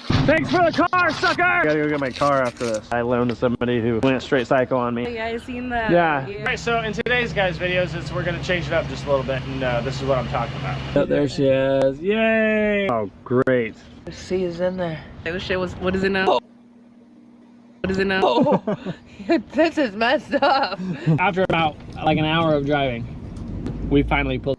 Thanks for the car, sucker! I gotta go get my car after this. I loaned to somebody who went straight psycho on me. Yeah, I seen that. Yeah. Alright, so in today's guys' videos, we're gonna change it up just a little bit, and this is what I'm talking about. Oh, there she is. Yay! Oh, great. C is in there. This shit was, what is it now? Oh. What is it now? Oh, this is messed up. After about like an hour of driving, we finally pulled.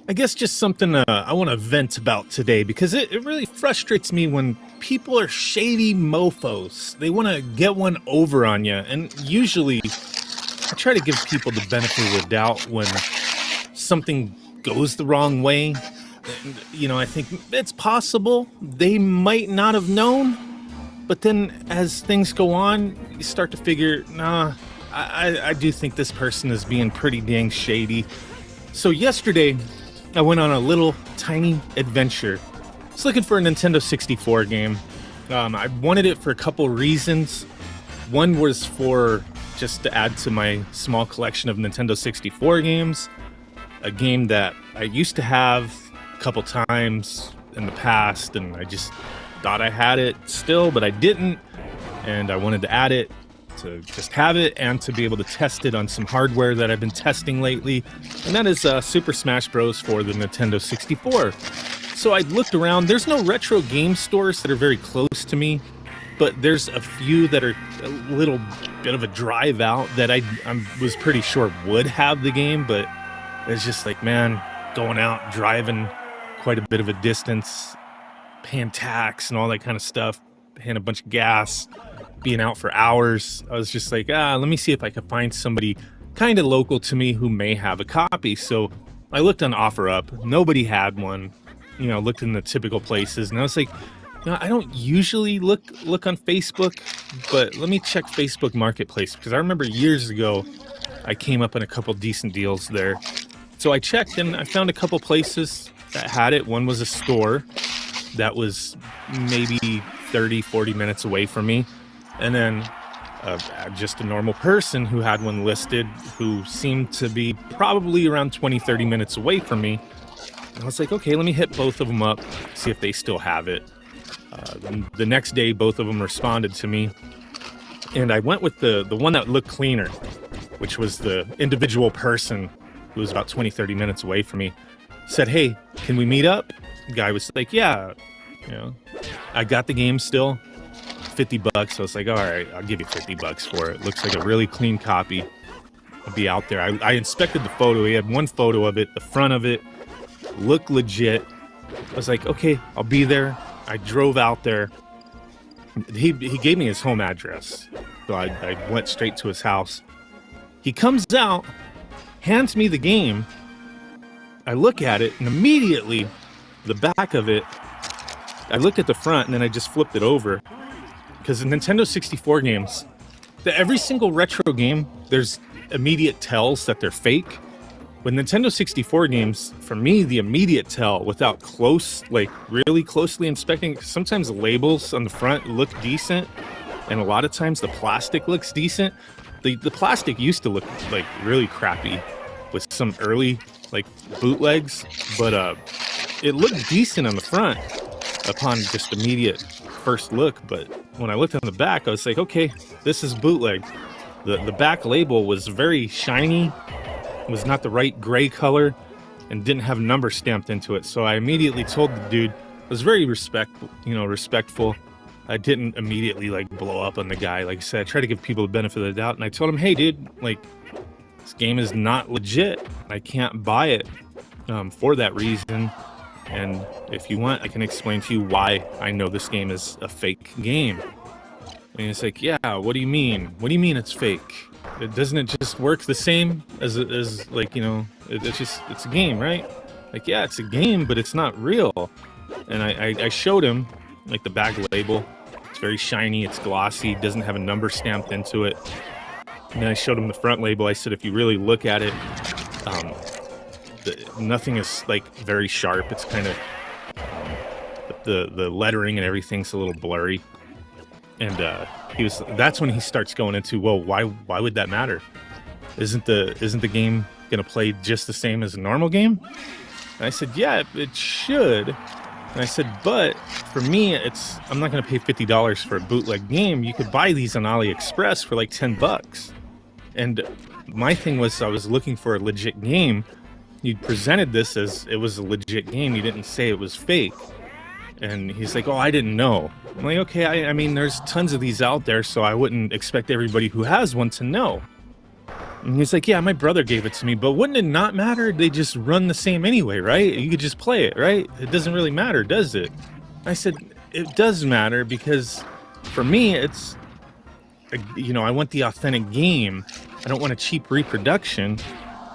I guess just something I want to vent about today, because it really frustrates me when people are shady mofos. They want to get one over on you, and usually I try to give people the benefit of the doubt when something goes the wrong way. And, you know, I think it's possible they might not have known, but then as things go on, you start to figure, nah, I do think this person is being pretty dang shady. So yesterday, I went on a little tiny adventure. I was looking for a Nintendo 64 game. I wanted it for a couple reasons. One was for just to add to my small collection of Nintendo 64 games. A game that I used to have a couple times in the past, and I just thought I had it still, but I didn't. And I wanted to add it to just have it and to be able to test it on some hardware that I've been testing lately, and that is Super Smash Bros. For the Nintendo 64. So I looked around. There's no retro game stores that are very close to me, but there's a few that are a little bit of a drive out that I was pretty sure would have the game, but it's just like, man, going out, driving quite a bit of a distance, paying tax and all that kind of stuff, paying a bunch of gas, being out for hours. I was just like, let me see if I can find somebody kind of local to me who may have a copy. So I looked on OfferUp. Nobody had one. You know, looked in the typical places, and I was like, you know, I don't usually look on Facebook, but let me check Facebook Marketplace, because I remember years ago I came up on a couple decent deals there. So I checked, and I found a couple places that had it. One was a store that was maybe 30-40 minutes away from me. And then just a normal person who had one listed, who seemed to be probably around 20-30 minutes away from me. And I was like, okay, let me hit both of them up, see if they still have it. The next day, both of them responded to me. And I went with the one that looked cleaner, which was the individual person who was about 20-30 minutes away from me. Said, hey, can we meet up? The guy was like, yeah, you know, I got the game still. $50. So I was like, all right, I'll give you $50 for it. Looks like a really clean copy. I'll be out there. I inspected the photo. He had one photo of it. The front of it looked legit. I was like, okay, I'll be there. I drove out there. He gave me his home address. So I went straight to his house. He comes out, hands me the game. I look at it, and immediately the back of it, I looked at the front, and then I just flipped it over. Because in Nintendo 64 games, every single retro game, there's immediate tells that they're fake. With Nintendo 64 games, for me, the immediate tell, without really closely inspecting, sometimes the labels on the front look decent, and a lot of times the plastic looks decent. The plastic used to look like really crappy with some early bootlegs, but it looked decent on the front upon just immediate first look. But when I looked on the back, I was like, okay, this is bootleg. The back label was very shiny, was not the right gray color, and didn't have a number stamped into it. So I immediately told the dude, I was very respectful. I didn't immediately blow up on the guy. Like I said, I try to give people the benefit of the doubt, and I told him, hey dude, this game is not legit. I can't buy it. for that reason. And if you want, I can explain to you why I know this game is a fake game. And it's like, yeah, what do you mean? What do you mean it's fake? Doesn't it just work the same as like, you know, it's a game, right? Like, yeah, it's a game, but it's not real. And I showed him, like, the back label. It's very shiny, it's glossy, doesn't have a number stamped into it. And then I showed him the front label. I said, if you really look at it, nothing is, like, very sharp. It's kind of, the lettering and everything's a little blurry. And that's when he starts going into, well, why would that matter? Isn't the game gonna play just the same as a normal game? And I said, yeah, it should. And I said, but for me, I'm not gonna pay $50 for a bootleg game. You could buy these on AliExpress for like 10 bucks. And my thing was, I was looking for a legit game. You presented this as it was a legit game. You didn't say it was fake. And he's like, oh, I didn't know. I'm like, okay, I mean, there's tons of these out there, so I wouldn't expect everybody who has one to know. And he's like, yeah, my brother gave it to me, but wouldn't it not matter? They just run the same anyway, right? You could just play it, right? It doesn't really matter, does it? I said, it does matter because for me, it's, you know, I want the authentic game. I don't want a cheap reproduction.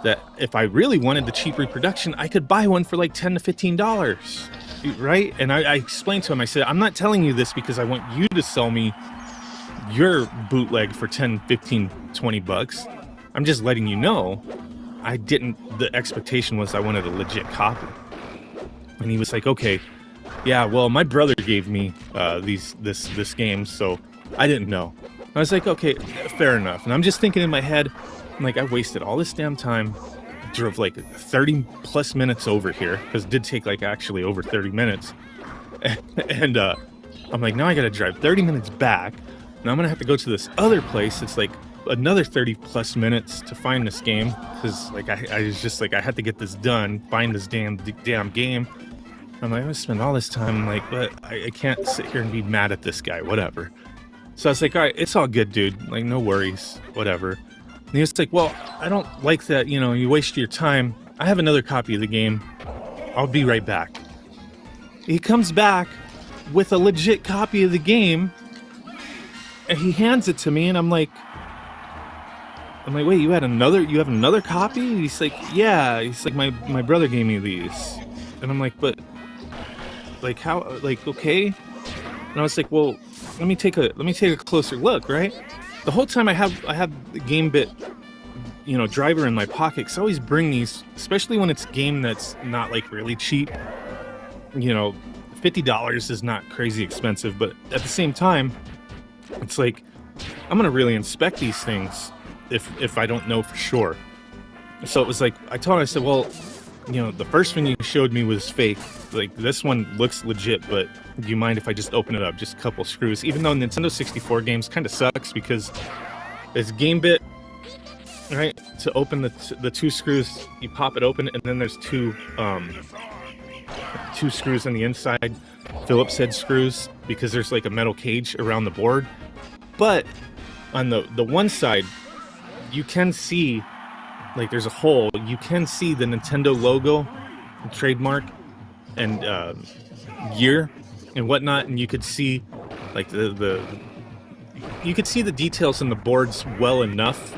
That if I really wanted the cheap reproduction, I could buy one for like $10 to $15. Right? And I explained to him, I said, I'm not telling you this because I want you to sell me your bootleg for 10, 15, 20 bucks. I'm just letting you know the expectation was I wanted a legit copy. And he was like, okay, yeah, well, my brother gave me this game, so I didn't know. I was like, okay, fair enough. And I'm just thinking in my head, I'm like, I wasted all this damn time. Drove like 30 plus minutes over here because it did take like actually over 30 minutes and I'm like, now I gotta drive 30 minutes back. Now I'm gonna have to go to this other place. It's like another 30 plus minutes to find this game because like I was just like, I had to get this done, find this damn game. I'm like, I'm gonna spend all this time. I'm like, but I can't sit here and be mad at this guy, whatever. So I was like, all right, it's all good, dude, like no worries, whatever. And he was like, well, I don't like that, you know, you waste your time. I have another copy of the game. I'll be right back. He comes back with a legit copy of the game, and he hands it to me, and I'm like, wait, you have another copy? And he's like, yeah. He's like, my brother gave me these. And I'm like, but, like, how, like, okay. And I was like, well, let me take a closer look, right? The whole time I have the GameBit, you know, driver in my pocket. Cause I always bring these, especially when it's a game that's not like really cheap. You know, $50 is not crazy expensive, but at the same time, it's like I'm gonna really inspect these things if I don't know for sure. So it was like I told him, I said, well, you know, the first one you showed me was fake. Like this one looks legit, but do you mind if I just open it up, just a couple screws? Even though Nintendo 64 games kind of sucks because it's GameBit, right? To open the two screws, you pop it open, and then there's two screws on the inside, Phillips head screws, because there's like a metal cage around the board. But on the one side, you can see, like there's a hole. You can see the Nintendo logo, trademark, and year and whatnot, and you could see like you could see the details in the boards well enough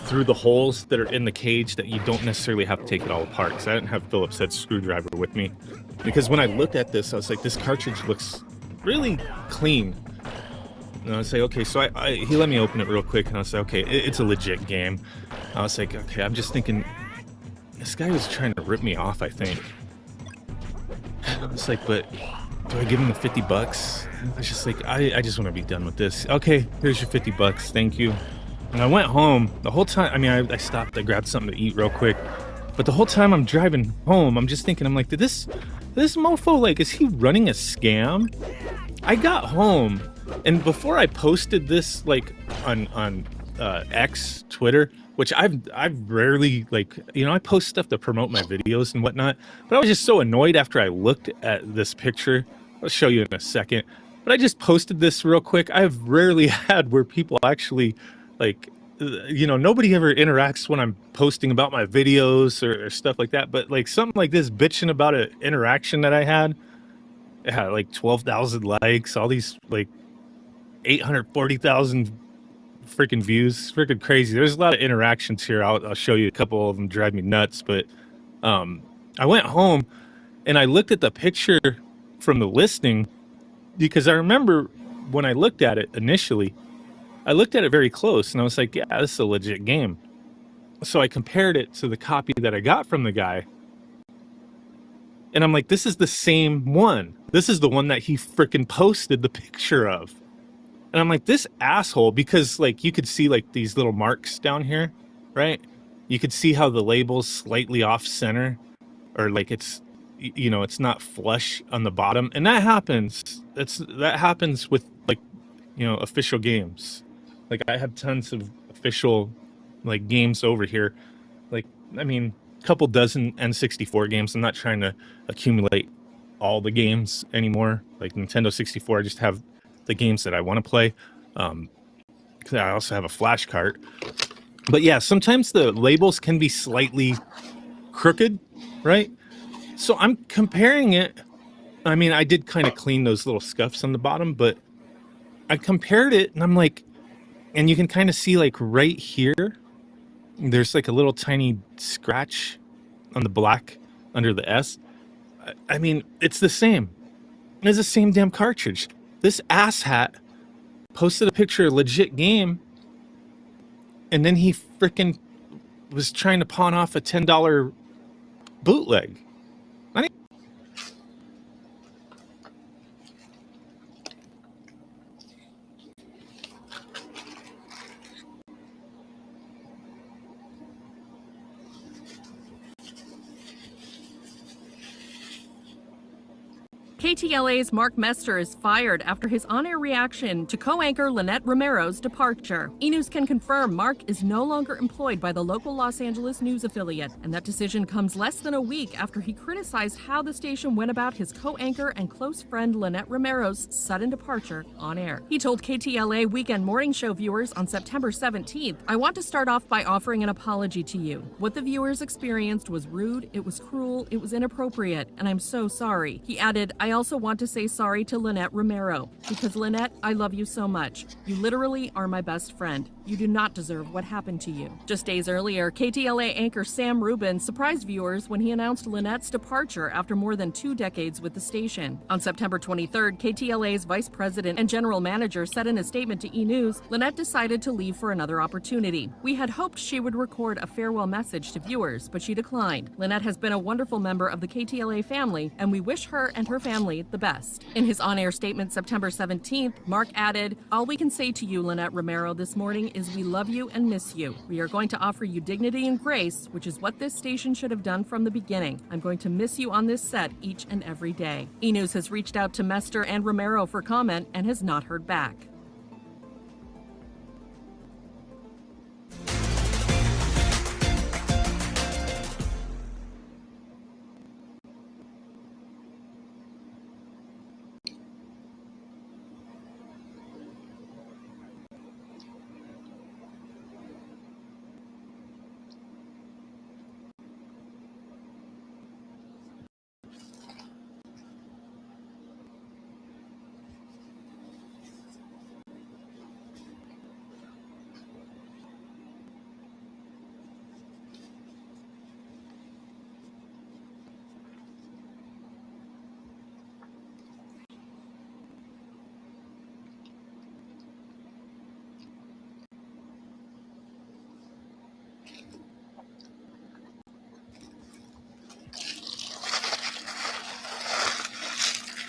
through the holes that are in the cage that you don't necessarily have to take it all apart. Because I didn't have Phillips head screwdriver with me, because when I looked at this, I was like, this cartridge looks really clean. And I was like, okay, so he let me open it real quick, and I was like, okay, it's a legit game. I was like, okay, I'm just thinking, this guy was trying to rip me off, I think. I was like, but do I give him the 50 bucks? I was just like, I just want to be done with this. Okay, here's your 50 bucks, thank you. And I went home the whole time. I mean, I stopped, I grabbed something to eat real quick. But the whole time I'm driving home, I'm just thinking, I'm like, did this mofo, like, is he running a scam? I got home, and before I posted this, like, on X, Twitter, which I've rarely, like, you know, I post stuff to promote my videos and whatnot, but I was just so annoyed after I looked at this picture. I'll show you in a second. But I just posted this real quick. I've rarely had where people actually, like, you know, nobody ever interacts when I'm posting about my videos or stuff like that. But like something like this, bitching about an interaction that I had, it had like 12,000 likes, all these like 840,000 freaking views, freaking crazy. There's a lot of interactions here. I'll show you a couple of them, drive me nuts. But I went home and I looked at the picture from the listing because I remember when I looked at it initially, I looked at it very close and I was like, yeah, this is a legit game. So I compared it to the copy that I got from the guy. And I'm like, this is the same one. This is the one that he freaking posted the picture of. And I'm like, this asshole, because like you could see like these little marks down here, right? You could see how the label's slightly off center, or like it's, you know, it's not flush on the bottom. And that happens. That happens with like, you know, official games. Like I have tons of official like games over here. Like, I mean, a couple dozen N64 games. I'm not trying to accumulate all the games anymore. Like Nintendo 64, I just have the games that I want to play. Because I also have a flash cart. But yeah, sometimes the labels can be slightly crooked, right? So I'm comparing it. I mean, I did kind of clean those little scuffs on the bottom, but I compared it and I'm like, and you can kind of see like right here, there's like a little tiny scratch on the black under the S. I mean, it's the same. It's the same damn cartridge. This asshat posted a picture of a legit game, and then he freaking was trying to pawn off a $10 bootleg. KTLA's Mark Mester is fired after his on-air reaction to co-anchor Lynette Romero's departure. E-News can confirm Mark is no longer employed by the local Los Angeles news affiliate, and that decision comes less than a week after he criticized how the station went about his co-anchor and close friend Lynette Romero's sudden departure on air. He told KTLA Weekend Morning Show viewers on September 17th, "I want to start off by offering an apology to you. What the viewers experienced was rude, it was cruel, it was inappropriate, and I'm so sorry." He added, "I also want to say sorry to Lynette Romero, because Lynette, I love you so much. You literally are my best friend. You do not deserve what happened to you." Just days earlier, KTLA anchor Sam Rubin surprised viewers when he announced Lynette's departure after more than 2 decades with the station. On September 23rd, KTLA's vice president and general manager said in a statement to E! News, Lynette decided to leave for another opportunity. "We had hoped she would record a farewell message to viewers, but she declined. Lynette has been a wonderful member of the KTLA family, and we wish her and her family the best." In his on-air statement September 17th, Mark added, "All we can say to you, Lynette Romero, this morning is we love you and miss you. We are going to offer you dignity and grace, which is what this station should have done from the beginning. I'm going to miss you on this set each and every day." E! News has reached out to Mester and Romero for comment and has not heard back.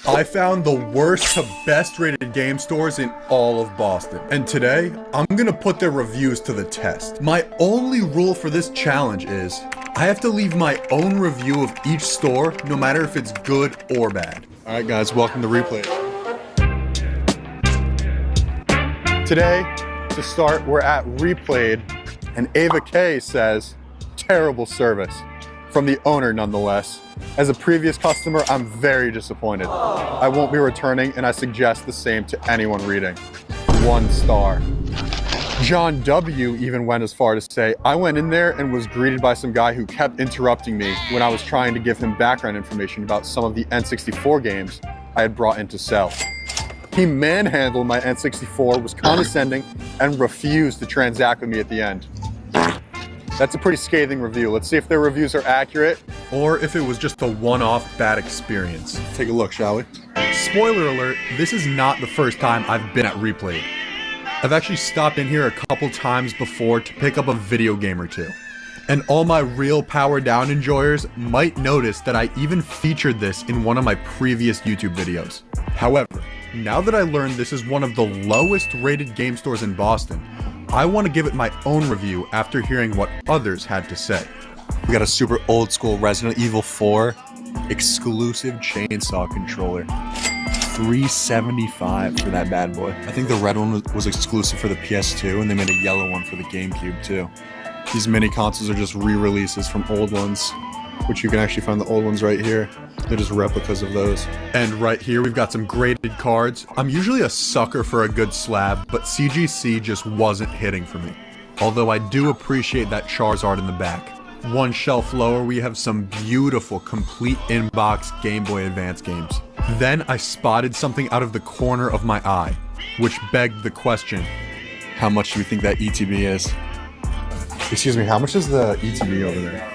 I found the worst to best rated game stores in all of Boston. And today, I'm gonna put their reviews to the test. My only rule for this challenge is, I have to leave my own review of each store, no matter if it's good or bad. Alright guys, welcome to Replay. Today, to start, we're at Replayed, and Ava K says, terrible service. From the owner, nonetheless. As a previous customer, I'm very disappointed. I won't be returning, and I suggest the same to anyone reading. 1 star. John W. even went as far to say, I went in there and was greeted by some guy who kept interrupting me when I was trying to give him background information about some of the N64 games I had brought in to sell. He manhandled my N64, was condescending, and refused to transact with me at the end. That's a pretty scathing review. Let's see if their reviews are accurate, or if it was just a one-off bad experience. Take a look, shall we? Spoiler alert, this is not the first time I've been at Replayed. I've actually stopped in here a couple times before to pick up a video game or two. And all my real Power Down enjoyers might notice that I even featured this in one of my previous YouTube videos. However, now that I learned this is one of the lowest rated game stores in Boston, I want to give it my own review after hearing what others had to say. We got a super old school Resident Evil 4 exclusive chainsaw controller. $375 for that bad boy. I think the red one was exclusive for the PS2, and they made a yellow one for the GameCube too. These mini consoles are just re-releases from old ones, which you can actually find the old ones right here. They're just replicas of those. And right here, we've got some graded cards. I'm usually a sucker for a good slab, but CGC just wasn't hitting for me. Although I do appreciate that Charizard in the back. One shelf lower, we have some beautiful complete in-box Game Boy Advance games. Then I spotted something out of the corner of my eye, which begged the question, how much do you think that ETB is? Excuse me, how much is the ETB over there?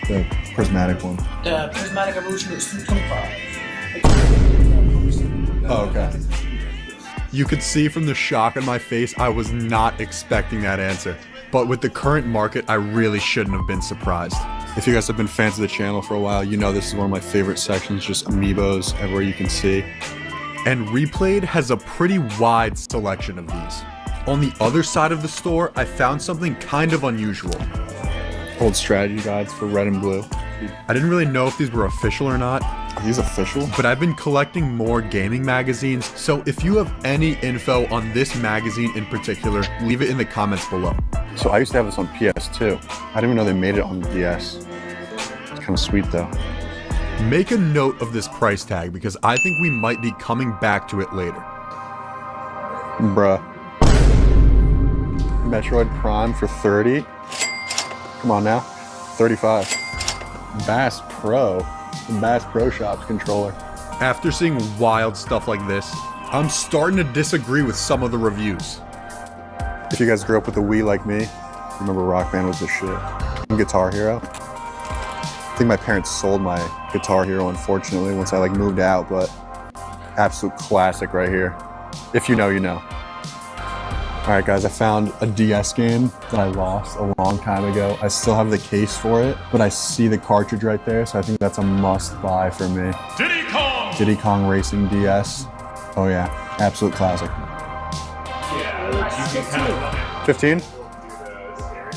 The prismatic one. The prismatic evolution is 225. Oh, okay. You could see from the shock on my face, I was not expecting that answer. But with the current market, I really shouldn't have been surprised. If you guys have been fans of the channel for a while, you know this is one of my favorite sections, just amiibos everywhere you can see. And Replayed has a pretty wide selection of these. On the other side of the store, I found something kind of unusual. Old strategy guides for red and blue. I didn't really know if these were official or not. Are these official? But I've been collecting more gaming magazines, so if you have any info on this magazine in particular, leave it in the comments below. So I used to have this on PS2. I didn't even know they made it on the DS. It's kind of sweet though. Make a note of this price tag because I think we might be coming back to it later. Bruh. Metroid Prime for 30. Come on now. 35. Bass Pro. The Bass Pro Shops controller. After seeing wild stuff like this, I'm starting to disagree with some of the reviews. If you guys grew up with a Wii like me, remember Rock Band was the shit. Guitar Hero. I think my parents sold my Guitar Hero, unfortunately, once I moved out, but absolute classic right here. If you know, you know. Alright guys, I found a DS game that I lost a long time ago. I still have the case for it, but I see the cartridge right there, so I think that's a must buy for me. Diddy Kong! Diddy Kong Racing DS. Oh yeah, absolute classic. 15?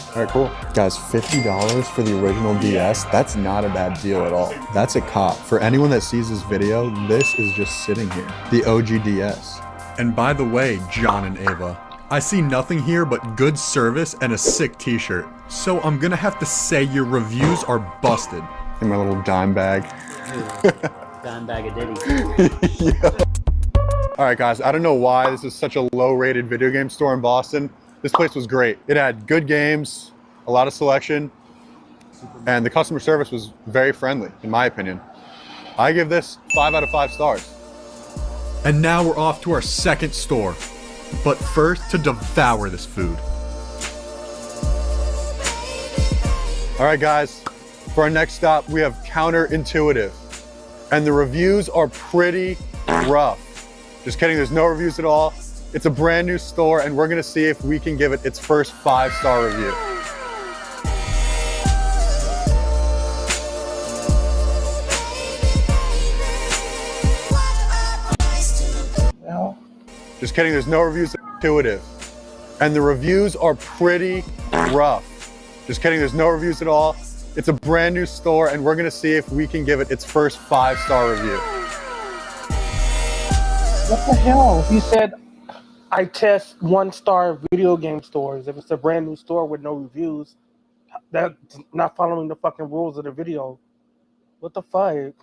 Alright, cool. Guys, $50 for the original DS, that's not a bad deal at all. That's a cop. For anyone that sees this video, this is just sitting here. The OG DS. And by the way, John and Ava, I see nothing here but good service and a sick t-shirt. So I'm gonna have to say your reviews are busted. In my little dime bag. Dime bag of Diddy. Yeah. Alright guys, I don't know why this is such a low-rated video game store in Boston. This place was great. It had good games, a lot of selection, and the customer service was very friendly, in my opinion. I give this 5 out of 5 stars. And now we're off to our second store. But first, to devour this food. Alright guys, for our next stop, we have Counterintuitive. And the reviews are pretty rough. Just kidding, there's no reviews at all. It's a brand new store, and we're gonna see if we can give it its first 5-star review. Just kidding, there's no reviews at Intuitive. And the reviews are pretty rough. Just kidding, there's no reviews at all. It's a brand new store, and we're gonna see if we can give it its first 5-star review. What the hell? He said, I test 1-star video game stores. If it's a brand new store with no reviews, that's not following the fucking rules of the video. What the fuck? I'm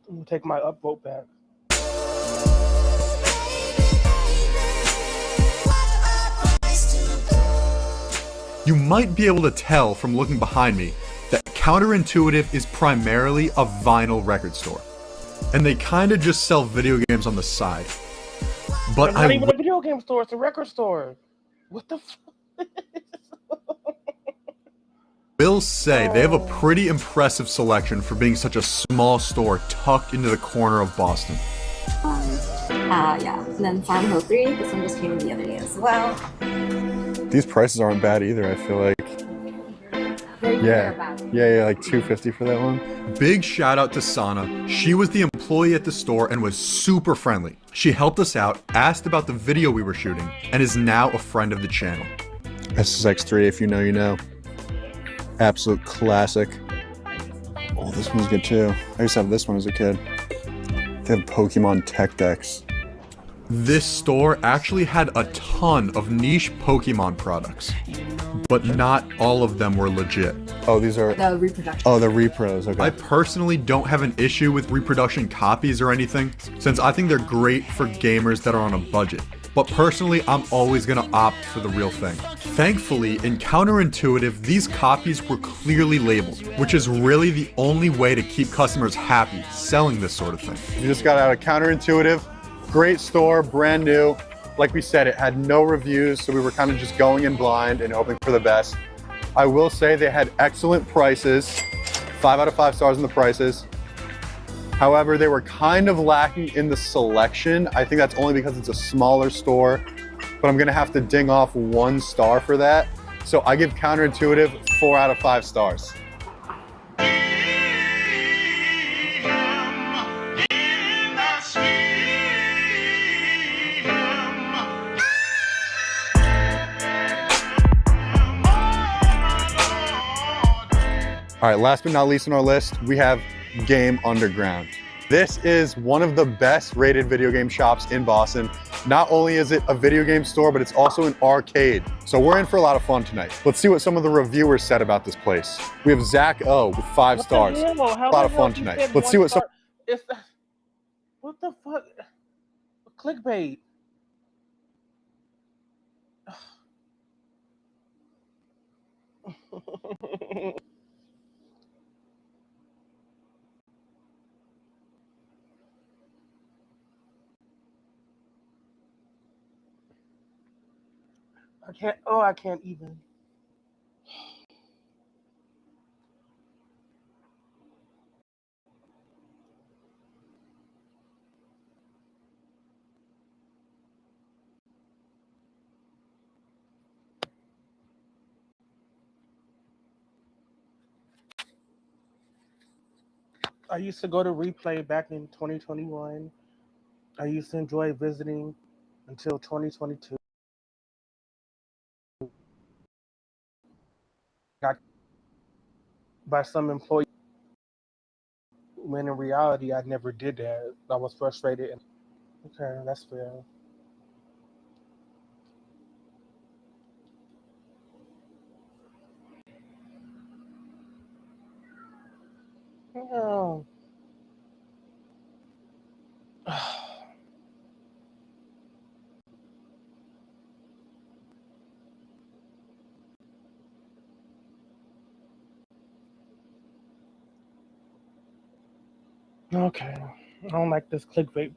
gonna take my upvote back. You might be able to tell from looking behind me that Counterintuitive is primarily a vinyl record store. And they kind of just sell video games on the side. But It's not even a video game store, it's a record store. What the fuck? will say they have a pretty impressive selection for being such a small store tucked into the corner of Boston. Yeah, and then Farm Hill 3, this one just came in the other day as well. These prices aren't bad either, I feel like. Yeah, like $250 for that one. Big shout out to Sana. She was the employee at the store and was super friendly. She helped us out, asked about the video we were shooting, and is now a friend of the channel. SSX3, if you know, you know. Absolute classic. Oh, this one's good too. I used to have this one as a kid. They have Pokemon Tech Decks. This store actually had a ton of niche Pokemon products, but not all of them were legit. Oh, these are the reproduction. Oh, the repros. Okay. I personally don't have an issue with reproduction copies or anything, since I think they're great for gamers that are on a budget. But personally, I'm always gonna opt for the real thing. Thankfully, in Counterintuitive, these copies were clearly labeled, which is really the only way to keep customers happy selling this sort of thing. You just got out of Counterintuitive. Great store, brand new. Like we said, it had no reviews, so we were kind of just going in blind and hoping for the best. I will say they had excellent prices, 5 out of 5 stars in the prices. However, they were kind of lacking in the selection. I think that's only because it's a smaller store, but I'm gonna have to ding off 1 star for that. So I give Counterintuitive 4 out of 5 stars. All right, last but not least on our list, we have Game Underground. This is one of the best rated video game shops in Boston. Not only is it a video game store, but it's also an arcade. So we're in for a lot of fun tonight. Let's see what some of the reviewers said about this place. We have Zach O with 5 stars. A lot of fun tonight. Let's see what some... What the fuck? Clickbait. I can't even. I used to go to Replay back in 2021. I used to enjoy visiting until 2022. Got by some employee, when in reality I never did that. I was frustrated. Okay, that's fair. Oh. Okay, I don't like this clickbait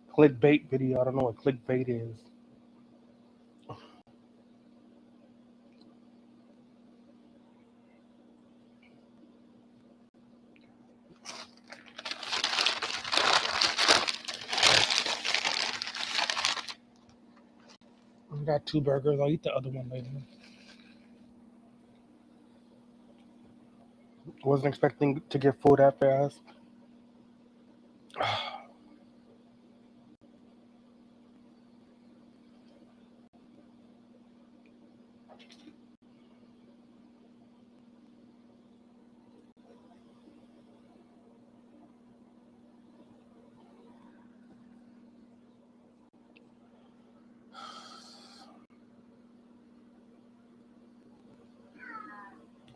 video. I don't know what clickbait is. I got 2 burgers. I'll eat the other one later. Wasn't expecting to get full that fast.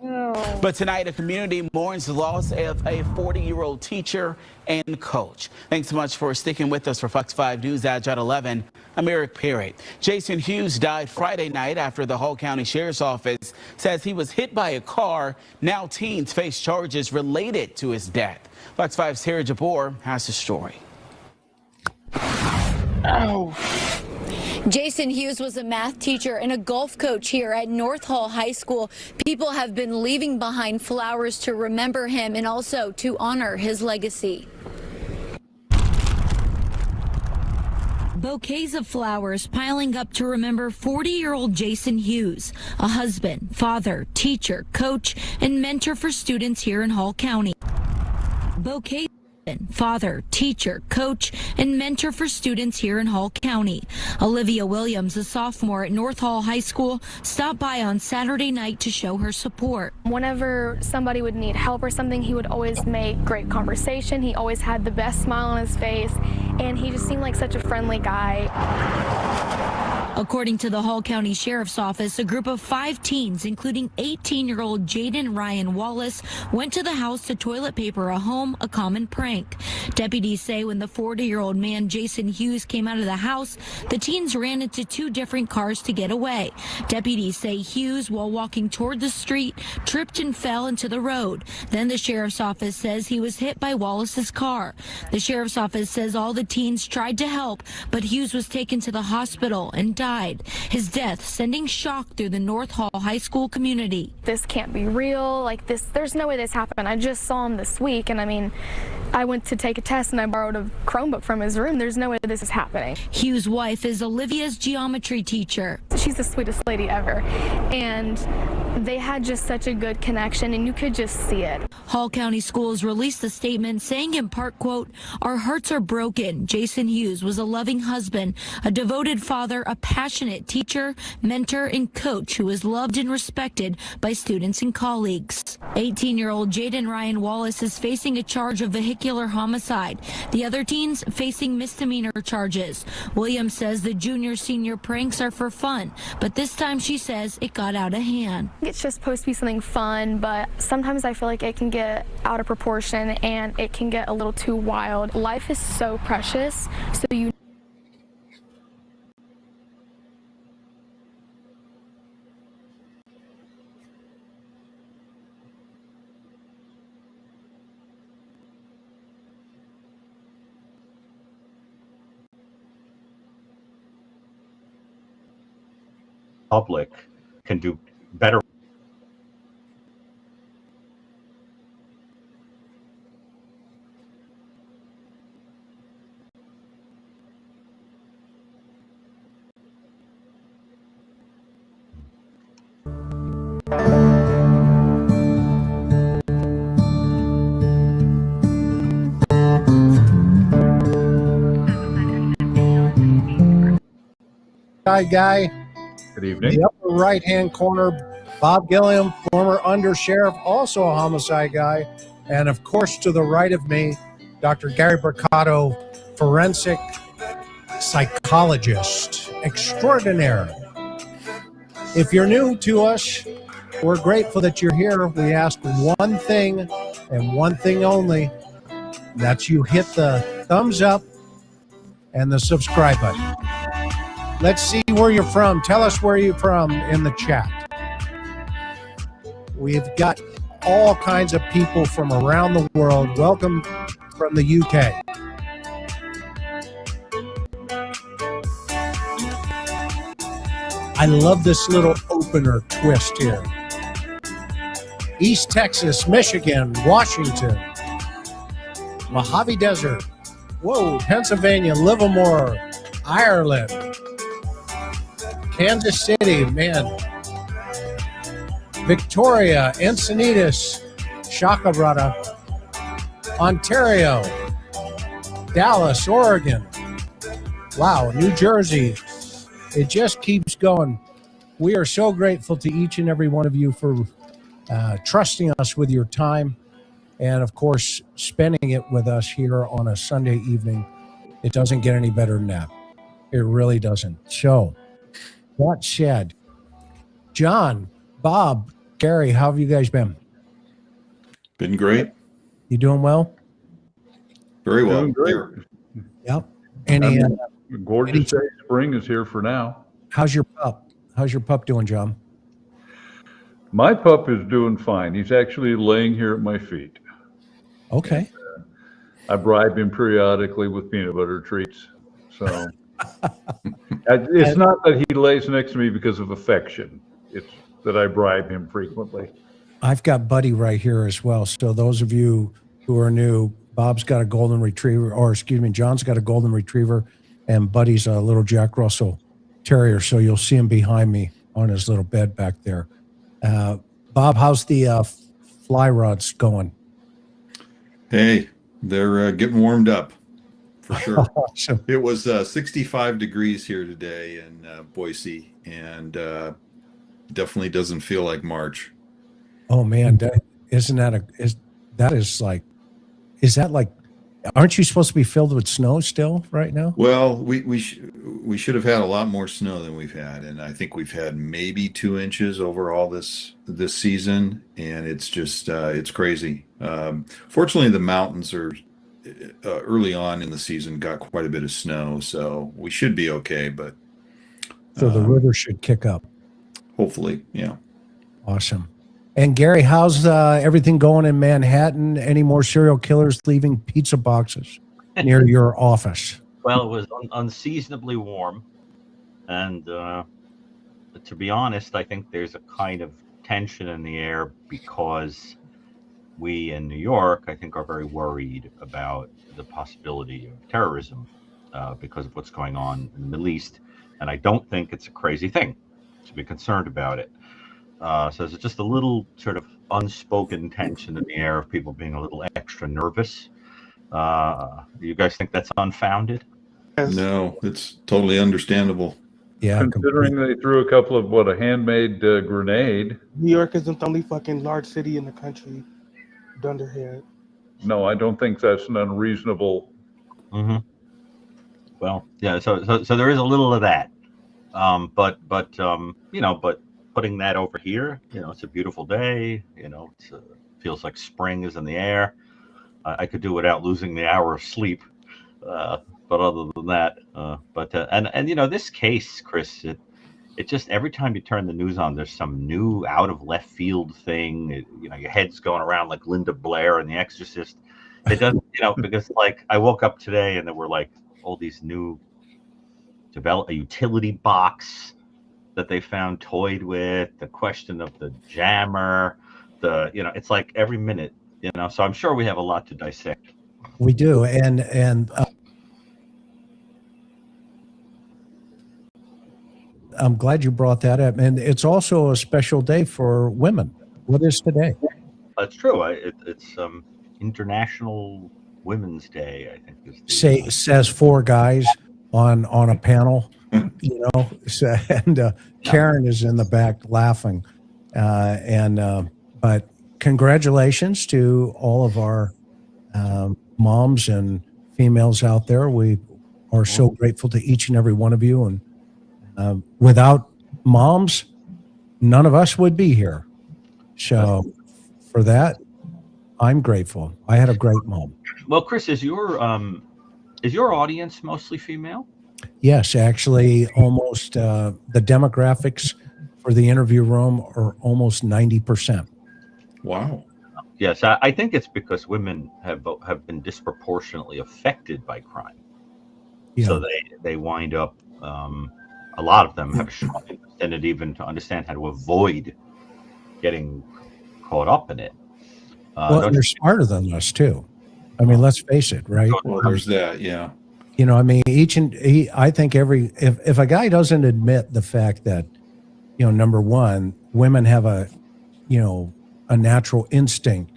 No. But tonight, a community mourns the loss of a 40-year-old teacher and coach. Thanks so much for sticking with us for Fox 5 News at 11. I'm Eric Perry. Jason Hughes died Friday night after the Hall County Sheriff's Office says he was hit by a car. Now teens face charges related to his death. Fox 5's Terry Jabor has the story. Ow. Jason Hughes was a math teacher and a golf coach here at North Hall High School. People have been leaving behind flowers to remember him and also to honor his legacy. Bouquets of flowers piling up to remember 40-year-old Jason Hughes, a husband, father, teacher, coach, and mentor for students here in Hall County. Bouquets. Father, teacher, coach, and mentor for students here in Hall County. Olivia Williams, a sophomore at North Hall High School, stopped by on Saturday night to show her support. Whenever somebody would need help or something, he would always make great conversation. He always had the best smile on his face, and he just seemed like such a friendly guy. According to the Hall County Sheriff's Office, a group of 5 teens, including 18-year-old Jaden Ryan Wallace, went to the house to toilet paper a home, a common prank. Deputies say when the 40-year-old man Jason Hughes came out of the house, the teens ran into 2 different cars to get away. Deputies say Hughes, while walking toward the street, tripped and fell into the road. Then the Sheriff's Office says he was hit by Wallace's car. The Sheriff's Office says all the teens tried to help, but Hughes was taken to the hospital and died. His death sending shock through the North Hall High School community. This can't be real. Like this, there's no way this happened. I just saw him this week, and I mean, I went to take a test and I borrowed a Chromebook from his room. There's no way this is happening. Hughes' wife is Olivia's geometry teacher. She's the sweetest lady ever, and they had just such a good connection, and you could just see it. Hall County Schools released a statement saying in part, quote, "Our hearts are broken. Jason Hughes was a loving husband, a devoted father, a passionate teacher, mentor, and coach who was loved and respected by students and colleagues." 18-year-old Jaden Ryan Wallace is facing a charge of vehicular homicide. The other teens facing misdemeanor charges. Williams says the junior-senior pranks are for fun, but this time she says it got out of hand. It's just supposed to be something fun, but sometimes I feel like it can get out of proportion and it can get a little too wild. Life is so precious, so you public can do better. Guy. Good evening. In the upper right-hand corner, Bob Gilliam, former undersheriff, also a homicide guy. And of course, to the right of me, Dr. Gary Bricado, forensic psychologist extraordinaire. If you're new to us, we're grateful that you're here. We ask one thing and one thing only. That's you hit the thumbs up and the subscribe button. Let's see where you're from. Tell us where you're from in the chat. We've got all kinds of people from around the world. Welcome from the UK. I love this little opener twist here. East Texas, Michigan, Washington, Mojave Desert, whoa, Pennsylvania, Livermore, Ireland, Kansas City, man, Victoria, Encinitas, Chacarrata, Ontario, Dallas, Oregon, wow, New Jersey. It just keeps going. We are so grateful to each and every one of you for trusting us with your time and, of course, spending it with us here on a Sunday evening. It doesn't get any better than that. It really doesn't. So, that said, John, Bob, Gary, how have you guys been? Been great. You doing well? Very well. Doing great. Yep. Any? Gorgeous day. Spring is here for now. How's your pup? How's your pup doing, John? My pup is doing fine. He's actually laying here at my feet. Okay. I bribe him periodically with peanut butter treats. So it's not that he lays next to me because of affection. It's that I bribe him frequently. I've got Buddy right here as well. So those of you who are new, Bob's got a golden retriever, or excuse me, John's got a golden retriever, and Buddy's a little Jack Russell Terrier. So you'll see him behind me on his little bed back there. Bob, how's the fly rods going? Hey, they're getting warmed up for sure. Awesome. It was 65 degrees here today in Boise, and definitely doesn't feel like March. Oh man, is that like, aren't you supposed to be filled with snow still right now? Well, we should have had a lot more snow than we've had, and I think we've had maybe 2 inches overall this season, and it's just it's crazy. Fortunately, the mountains are early on in the season got quite a bit of snow, so we should be okay. But so the river should kick up. Hopefully, yeah. Awesome. And Gary, how's everything going in Manhattan? Any more serial killers leaving pizza boxes near your office? Well, it was unseasonably warm. And to be honest, I think there's a kind of tension in the air because we in New York, I think, are very worried about the possibility of terrorism because of what's going on in the Middle East. And I don't think it's a crazy thing to be concerned about it. So there's just a little sort of unspoken tension in the air of people being a little extra nervous. Do you guys think that's unfounded? No, it's totally understandable. Yeah, considering they threw a couple of a handmade grenade. New York isn't the only fucking large city in the country. Dunderhead. No, I don't think that's an unreasonable. Mm-hmm. Well, yeah. So there is a little of that, but putting that over here, it's a beautiful day. It feels like spring is in the air. I could do without losing the hour of sleep. But other than that, this case, Chris, it just every time you turn the news on, there's some new out of left field thing. Your head's going around like Linda Blair and The Exorcist. It doesn't, because like I woke up today and there were like all these new a utility box that they found toyed with, the question of the jammer, it's like every minute, so I'm sure we have a lot to dissect. We do. And I'm glad you brought that up. And it's also a special day for women. What is today? That's true. It's International Women's Day, I think. Says 4 guys on a panel. Karen is in the back laughing, but congratulations to all of our moms and females out there. We are so grateful to each and every one of you, and without moms, none of us would be here. So for that, I'm grateful. I had a great mom. Well, Chris, is your audience mostly female? Yes, actually, almost the demographics for the interview room are almost 90%. Wow. Yes, I think it's because women have been disproportionately affected by crime. Yeah. So they wind up, a lot of them have a strong incentive even to understand how to avoid getting caught up in it. Well, they're smarter than us, too. I mean, let's face it, right? Well, there's that, yeah. I mean, I think if a guy doesn't admit the fact that, number one, women have a natural instinct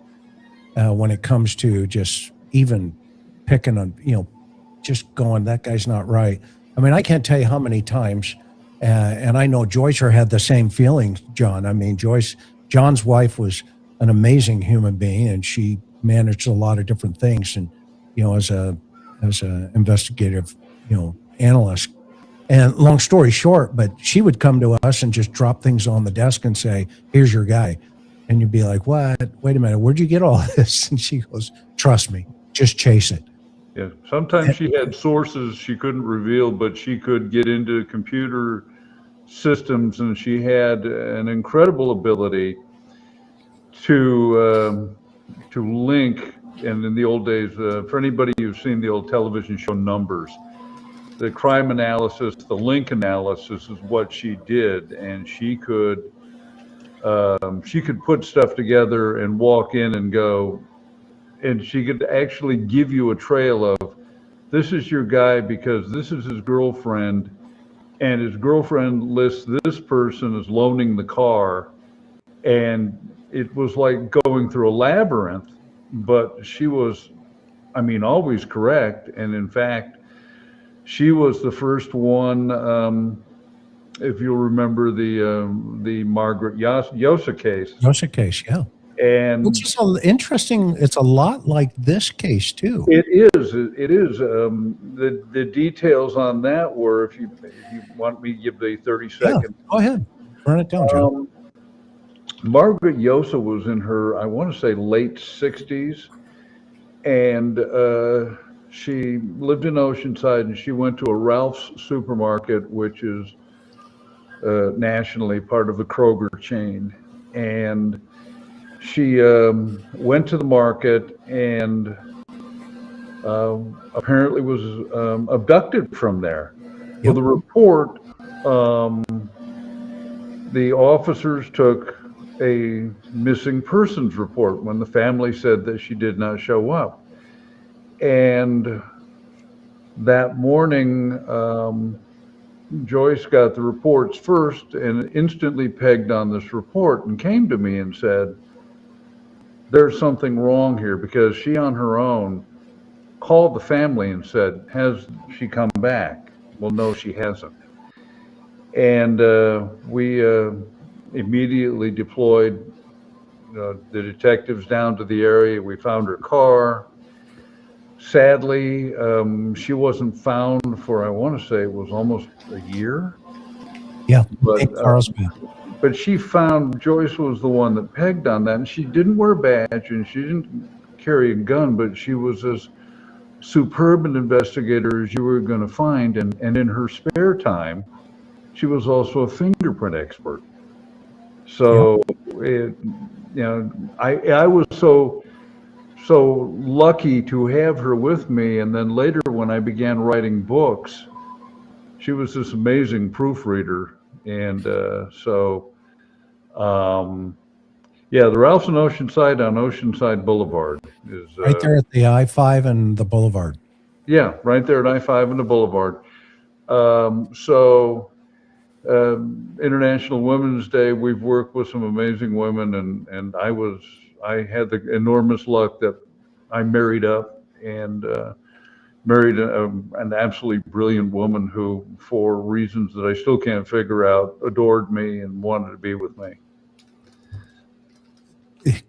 when it comes to just even picking just going, that guy's not right. I mean, I can't tell you how many times, and I know Joyce had the same feeling, John. I mean, John's wife was an amazing human being, and she managed a lot of different things. And, as an investigative, analyst. And long story short, but she would come to us and just drop things on the desk and say, here's your guy. And you'd be like, what? Wait a minute, where'd you get all this? And she goes, trust me, just chase it. Yeah, sometimes she had sources she couldn't reveal, but she could get into computer systems, and she had an incredible ability to link. And in the old days, for anybody who's seen the old television show Numbers, the crime analysis, the link analysis is what she did, and she could put stuff together and walk in and go, and she could actually give you a trail of, this is your guy because this is his girlfriend, and his girlfriend lists this person as loaning the car. And it was like going through a labyrinth, but she was, I mean, always correct. And in fact, she was the first one, if you'll remember the Margaret Yosa case. Yosa case, yeah. And which is interesting. It's a lot like this case too. It is. The details on that were, if you want me to give the 30 seconds. Yeah, go ahead. Run it down, Joe. Margaret Yosa was in her, I want to say, late 60s. And she lived in Oceanside, and she went to a Ralph's supermarket, which is nationally part of the Kroger chain. And she went to the market and apparently was abducted from there. Yep. Well, the report, the officers took a missing persons report when the family said that she did not show up. And that morning, Joyce got the reports first and instantly pegged on this report and came to me and said, there's something wrong here, because she on her own called the family and said, has she come back? Well, no, she hasn't. And we immediately deployed the detectives down to the area. We found her car. Sadly, she wasn't found for, I want to say it was almost a year. Yeah, but she found, Joyce was the one that pegged on that, and she didn't wear a badge and she didn't carry a gun, but she was as superb an investigator as you were going to find. And in her spare time, she was also a fingerprint expert. So, I was so lucky to have her with me. And then later, when I began writing books, she was this amazing proofreader. And the Ralph's in Oceanside on Oceanside Boulevard is right there at the I-5 and the Boulevard. Yeah, right there at I-5 and the Boulevard. International Women's Day, we've worked with some amazing women, and I had the enormous luck that I married up and married an absolutely brilliant woman who, for reasons that I still can't figure out, adored me and wanted to be with me.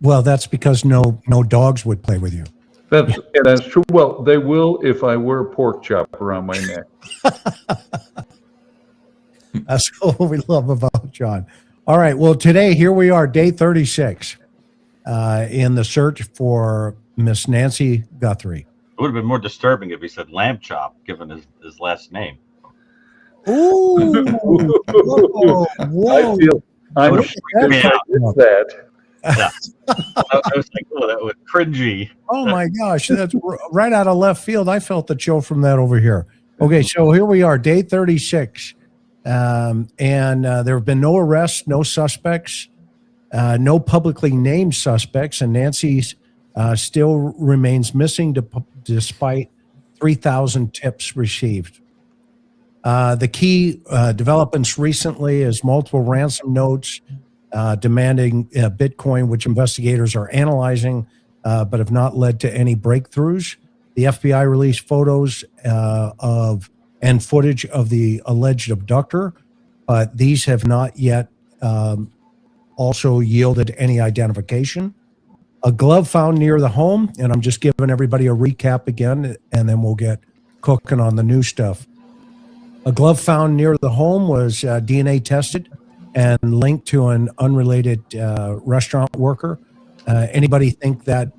Well, that's because no dogs would play with you. That's true. Well, they will if I wear a pork chop around my neck. That's what we love about John. All right. Well, today, here we are, day 36 in the search for Miss Nancy Guthrie. It would have been more disturbing if he said lamb chop, given his last name. Ooh. Whoa. I wish that. Yeah. I was like, oh, that was cringy. Oh my gosh, that's right out of left field. I felt the chill from that over here. Okay, so here we are, day 36. And there have been no arrests, no suspects, no publicly named suspects, and Nancy's still remains missing despite 3,000 tips received. The key developments recently is multiple ransom notes demanding Bitcoin, which investigators are analyzing, but have not led to any breakthroughs. The FBI released photos and footage of the alleged abductor, but these have not yet also yielded any identification. A glove found near the home, and I'm just giving everybody a recap again, and then we'll get cooking on the new stuff. A glove found near the home was DNA tested and linked to an unrelated restaurant worker. Anybody think that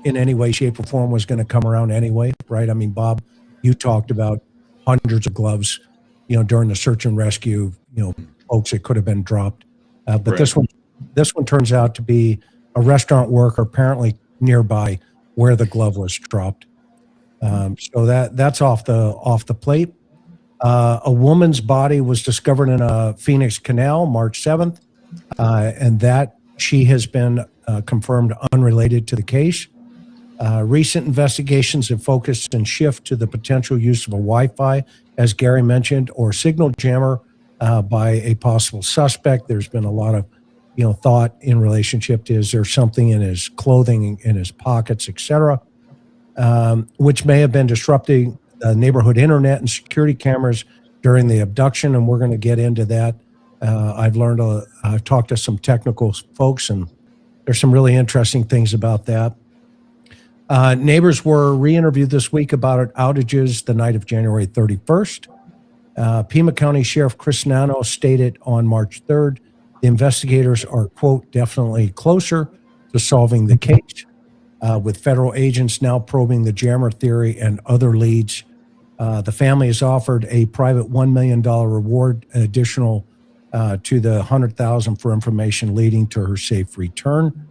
in any way, shape, or form was going to come around anyway, right? I mean, Bob, you talked about hundreds of gloves, during the search and rescue, folks that could have been dropped. But Right. this one turns out to be a restaurant worker apparently nearby where the glove was dropped. So that's off the plate. A woman's body was discovered in a Phoenix canal March 7th, and that she has been confirmed unrelated to the case. Recent investigations have focused and shift to the potential use of a Wi-Fi, as Gary mentioned, or signal jammer by a possible suspect. There's been a lot of thought in relationship to, is there something in his clothing, in his pockets, etc., which may have been disrupting the neighborhood internet and security cameras during the abduction, and we're going to get into that. I've talked to some technical folks, and there's some really interesting things about that. Neighbors were re-interviewed this week about outages the night of January 31st. Pima County Sheriff Chris Nano stated on March 3rd, the investigators are, quote, definitely closer to solving the case, with federal agents now probing the jammer theory and other leads. The family has offered a private $1 million reward, additional to the $100,000 for information leading to her safe return.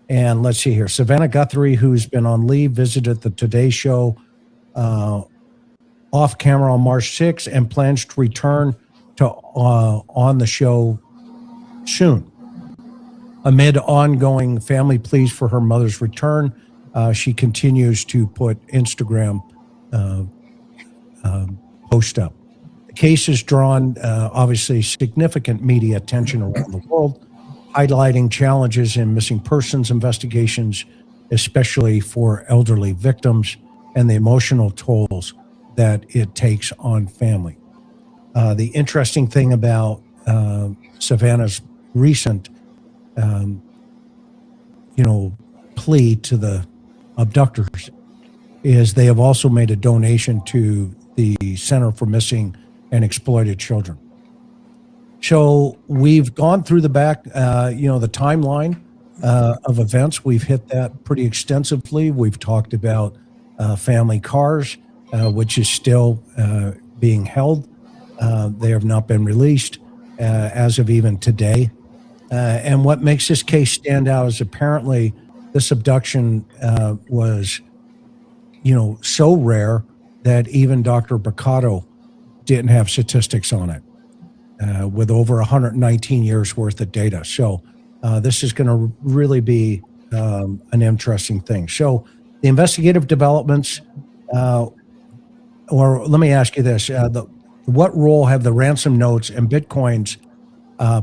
And let's see here. Savannah Guthrie, who's been on leave, visited the Today Show off camera on March 6th and plans to return to on the show soon. Amid ongoing family pleas for her mother's return, she continues to put Instagram post up. The case has drawn, obviously, significant media attention around the world, highlighting challenges in missing persons investigations, especially for elderly victims, and the emotional tolls that it takes on family. The interesting thing about Savannah's recent, plea to the abductors is they have also made a donation to the Center for Missing and Exploited Children. So we've gone through the timeline of events. We've hit that pretty extensively. We've talked about family cars, which is still being held. They have not been released as of even today. And what makes this case stand out is apparently this abduction was, so rare that even Dr. Baccato didn't have statistics on it, with over 119 years worth of data. So this is going to really be an interesting thing. So the investigative developments, or let me ask you this, what role have the ransom notes and Bitcoins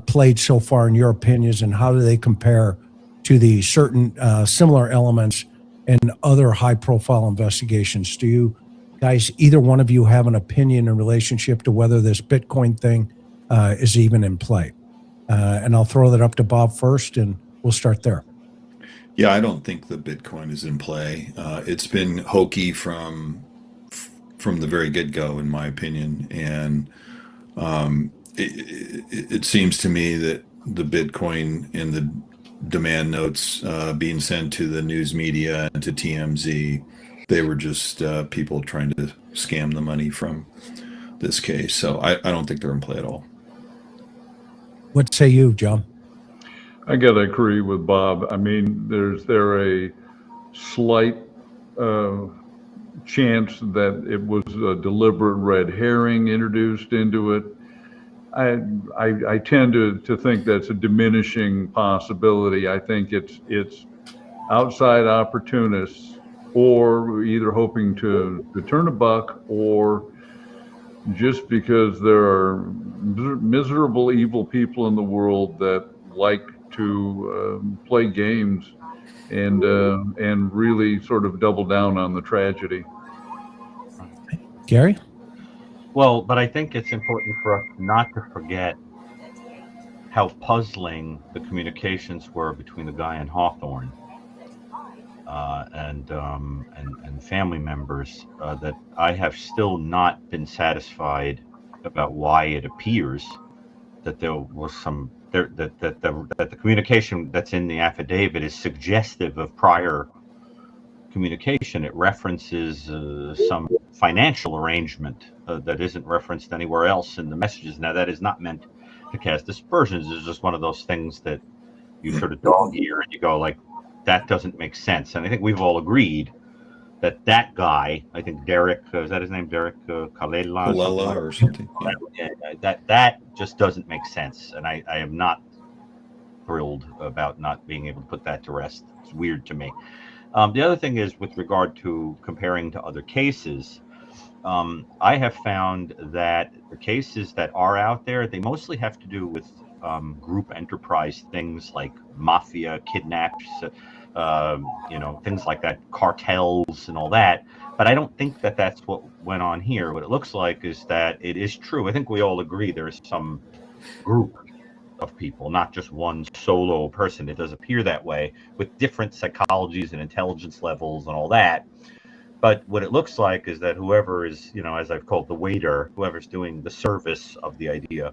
played so far in your opinions, and how do they compare to the certain similar elements in other high-profile investigations? Do you guys, either one of you, have an opinion in relationship to whether this Bitcoin thing is even in play? And I'll throw that up to Bob first, and we'll start there. Yeah, I don't think the Bitcoin is in play. It's been hokey from the very get-go, in my opinion, and it seems to me that the Bitcoin and the demand notes being sent to the news media and to TMZ, they were just people trying to scam the money from this case. So I don't think they're in play at all. What say you, John? I gotta agree with Bob. I mean, there's a slight chance that it was a deliberate red herring introduced into it. I tend to think that's a diminishing possibility. I think it's outside opportunists, or either hoping to turn a buck, or just because there are miserable, evil people in the world that like to play games and really sort of double down on the tragedy. Gary? Well, but I think it's important for us not to forget how puzzling the communications were between the guy in Hawthorne and family members, that I have still not been satisfied about why it appears that there was some that the communication that's in the affidavit is suggestive of prior communication. It references some financial arrangement that isn't referenced anywhere else in the messages. Now, that is not meant to cast aspersions. It's just one of those things that you sort of dog ear and you go like, that doesn't make sense. And I think we've all agreed that that guy, I think Derek, is that his name, Derek Kalela or something? Yeah. That just doesn't make sense. And I am not thrilled about not being able to put that to rest. It's weird to me. The other thing is with regard to comparing to other cases, I have found that the cases that are out there, they mostly have to do with group enterprise things like mafia, kidnaps, things like that, cartels and all that. But I don't think that that's what went on here. What it looks like is that it is true. I think we all agree there is some group of people, not just one solo person. It does appear that way with different psychologies and intelligence levels and all that. But what it looks like is that whoever is, as I've called the waiter, whoever's doing the service of the idea,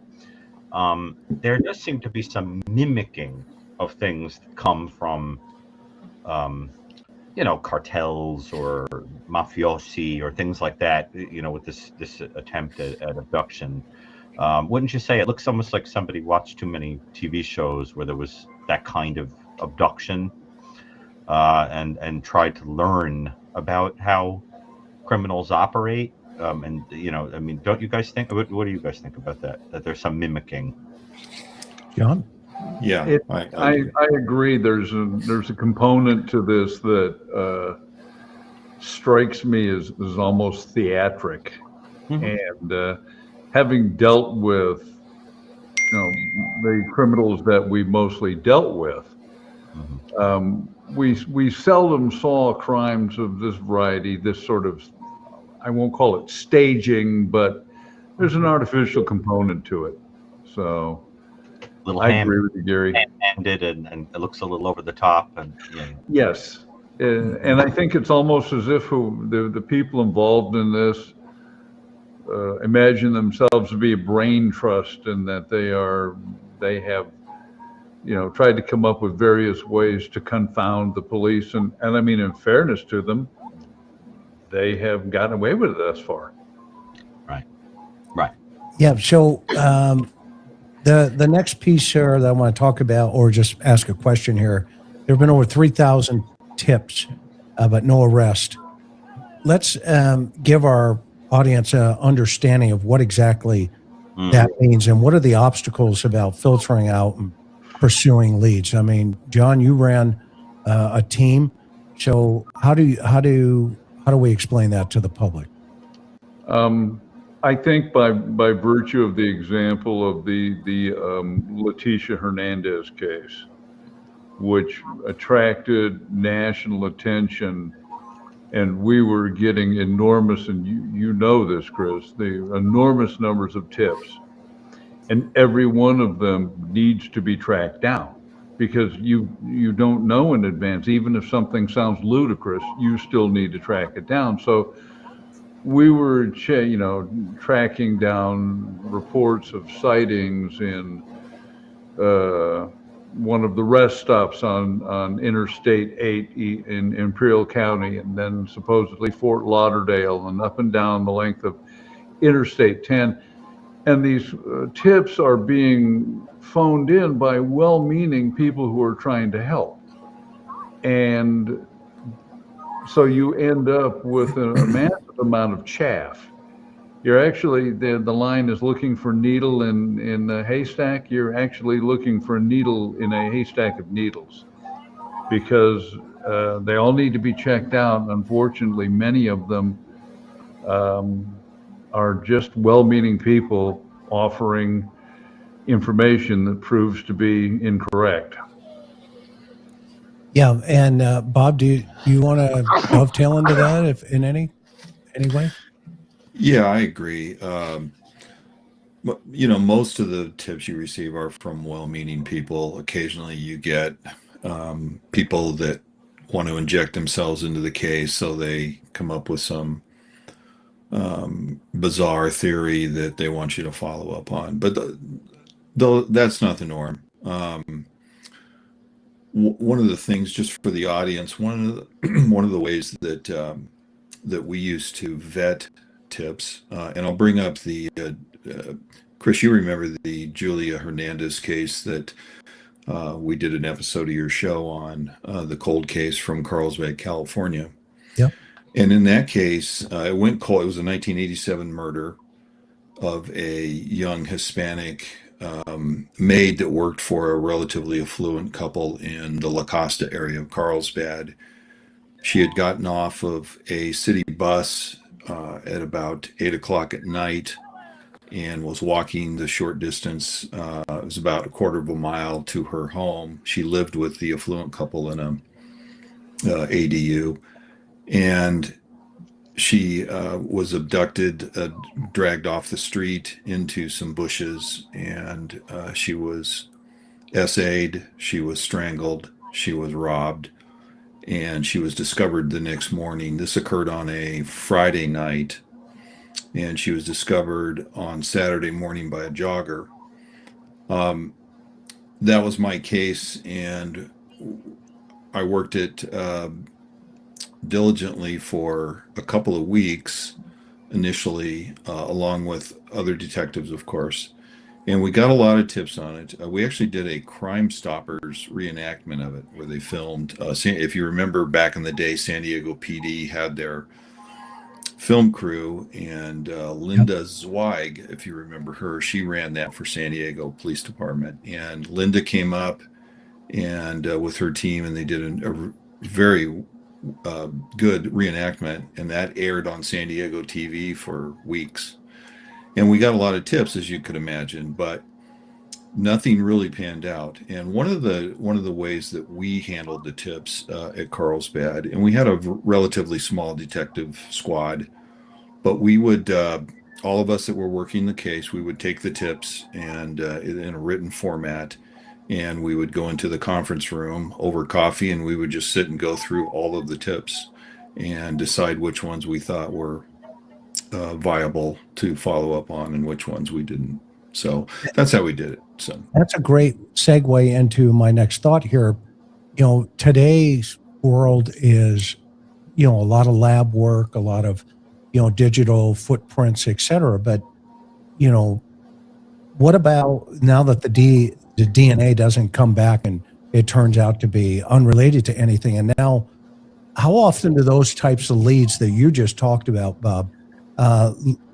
there does seem to be some mimicking of things that come from, cartels or mafiosi or things like that, with this attempt at abduction. Wouldn't you say it looks almost like somebody watched too many TV shows where there was that kind of abduction and tried to learn about how criminals operate? Don't you guys think? What do you guys think about that? That there's some mimicking? John? Yeah, I agree. There's a component to this that strikes me as almost theatric, and having dealt with the criminals that we mostly dealt with, we seldom saw crimes of this variety. This sort of, I won't call it staging, but there's an artificial component to it. So. I agree with you, Gary. And it looks a little over the top. Yes, and I think it's almost as if the people involved in this imagine themselves to be a brain trust, and that they have tried to come up with various ways to confound the police. And I mean, in fairness to them, they have gotten away with it thus far. Right. Yeah. So. The next piece here that I want to talk about, or just ask a question here, there have been over 3,000 tips, but no arrest. Let's give our audience an understanding of what exactly that means, and what are the obstacles about filtering out and pursuing leads. I mean, John, you ran a team, so how do we explain that to the public? I think by virtue of the example of the Leticia Hernandez case, which attracted national attention, and we were getting enormous, and you know this, Chris, the enormous numbers of tips, and every one of them needs to be tracked down, because you don't know in advance. Even if something sounds ludicrous, you still need to track it down. So we were, tracking down reports of sightings in one of the rest stops on Interstate 8 in Imperial County, and then supposedly Fort Lauderdale, and up and down the length of Interstate 10. And these tips are being phoned in by well-meaning people who are trying to help. And so you end up with a massive amount of chaff. You're actually, the line is looking for needle in a haystack. You're actually looking for a needle in a haystack of needles, because they all need to be checked out. Unfortunately, many of them are just well-meaning people offering information that proves to be incorrect. Yeah, and Bob, do you want to dovetail into that, if in any way? Yeah, I agree. Most of the tips you receive are from well-meaning people. Occasionally, you get people that want to inject themselves into the case, so they come up with some bizarre theory that they want you to follow up on. But though that's not the norm. One of the things, just for the audience, one of the ways that that we use to vet tips, and I'll bring up the Chris, you remember the Julia Hernandez case that we did an episode of your show on, the cold case from Carlsbad, California. Yep. And in that case, it went cold. It was a 1987 murder of a young Hispanic maid that worked for a relatively affluent couple in the La Costa area of Carlsbad. She had gotten off of a city bus at about 8 o'clock at night and was walking the short distance. It was about a quarter of a mile to her home. She lived with the affluent couple in a ADU, and she was abducted, dragged off the street into some bushes, and she was SA'd, she was strangled, she was robbed, and she was discovered the next morning. This occurred on a Friday night, and she was discovered on Saturday morning by a jogger. That was my case, and I worked it diligently for a couple of weeks initially, along with other detectives, of course, and we got a lot of tips on it. We actually did a Crime Stoppers reenactment of it, where they filmed, if you remember back in the day, San Diego PD had their film crew, and Linda Zweig, if you remember her, she ran that for San Diego Police Department, and Linda came up and with her team, and they did a very good reenactment, and that aired on San Diego TV for weeks, and we got a lot of tips, as you could imagine, but nothing really panned out. And one of the ways that we handled the tips at Carlsbad, and we had a relatively small detective squad, but we would all of us that were working the case, we would take the tips and in a written format, and we would go into the conference room over coffee, and we would just sit and go through all of the tips and decide which ones we thought were viable to follow up on and which ones we didn't. So that's how we did it. So that's a great segue into my next thought here. You know, today's world is, you know, a lot of lab work, a lot of, you know, digital footprints, et cetera. But, you know, what about now that the DNA doesn't come back and it turns out to be unrelated to anything? And now, how often do those types of leads that you just talked about, Bob,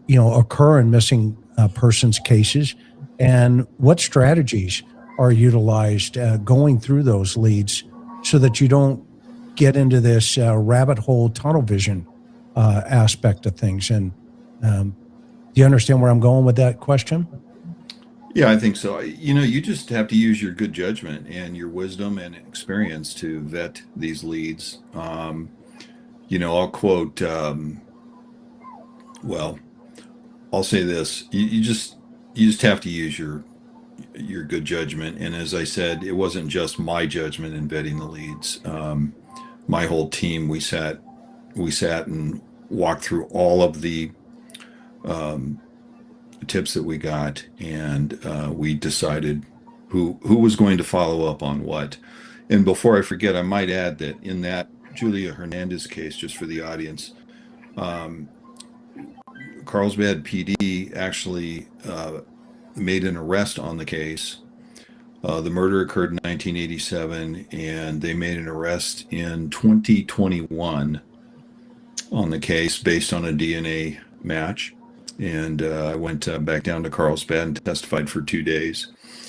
you know, occur in missing persons cases? And what strategies are utilized going through those leads so that you don't get into this rabbit hole tunnel vision aspect of things? And do you understand where I'm going with that question? yeah, I think so. You know, you just have to use your good judgment and your wisdom and experience to vet these leads. You know, I'll quote, well, I'll say this: you just have to use your good judgment. And as I said, it wasn't just my judgment in vetting the leads. My whole team, we sat and walked through all of the tips that we got, and we decided who was going to follow up on what. And before I forget, I might add that in that Julia Hernandez case, just for the audience, Carlsbad PD actually made an arrest on the case. The murder occurred in 1987, and they made an arrest in 2021 on the case based on a DNA match. And I went back down to Carlsbad and testified for 2 days.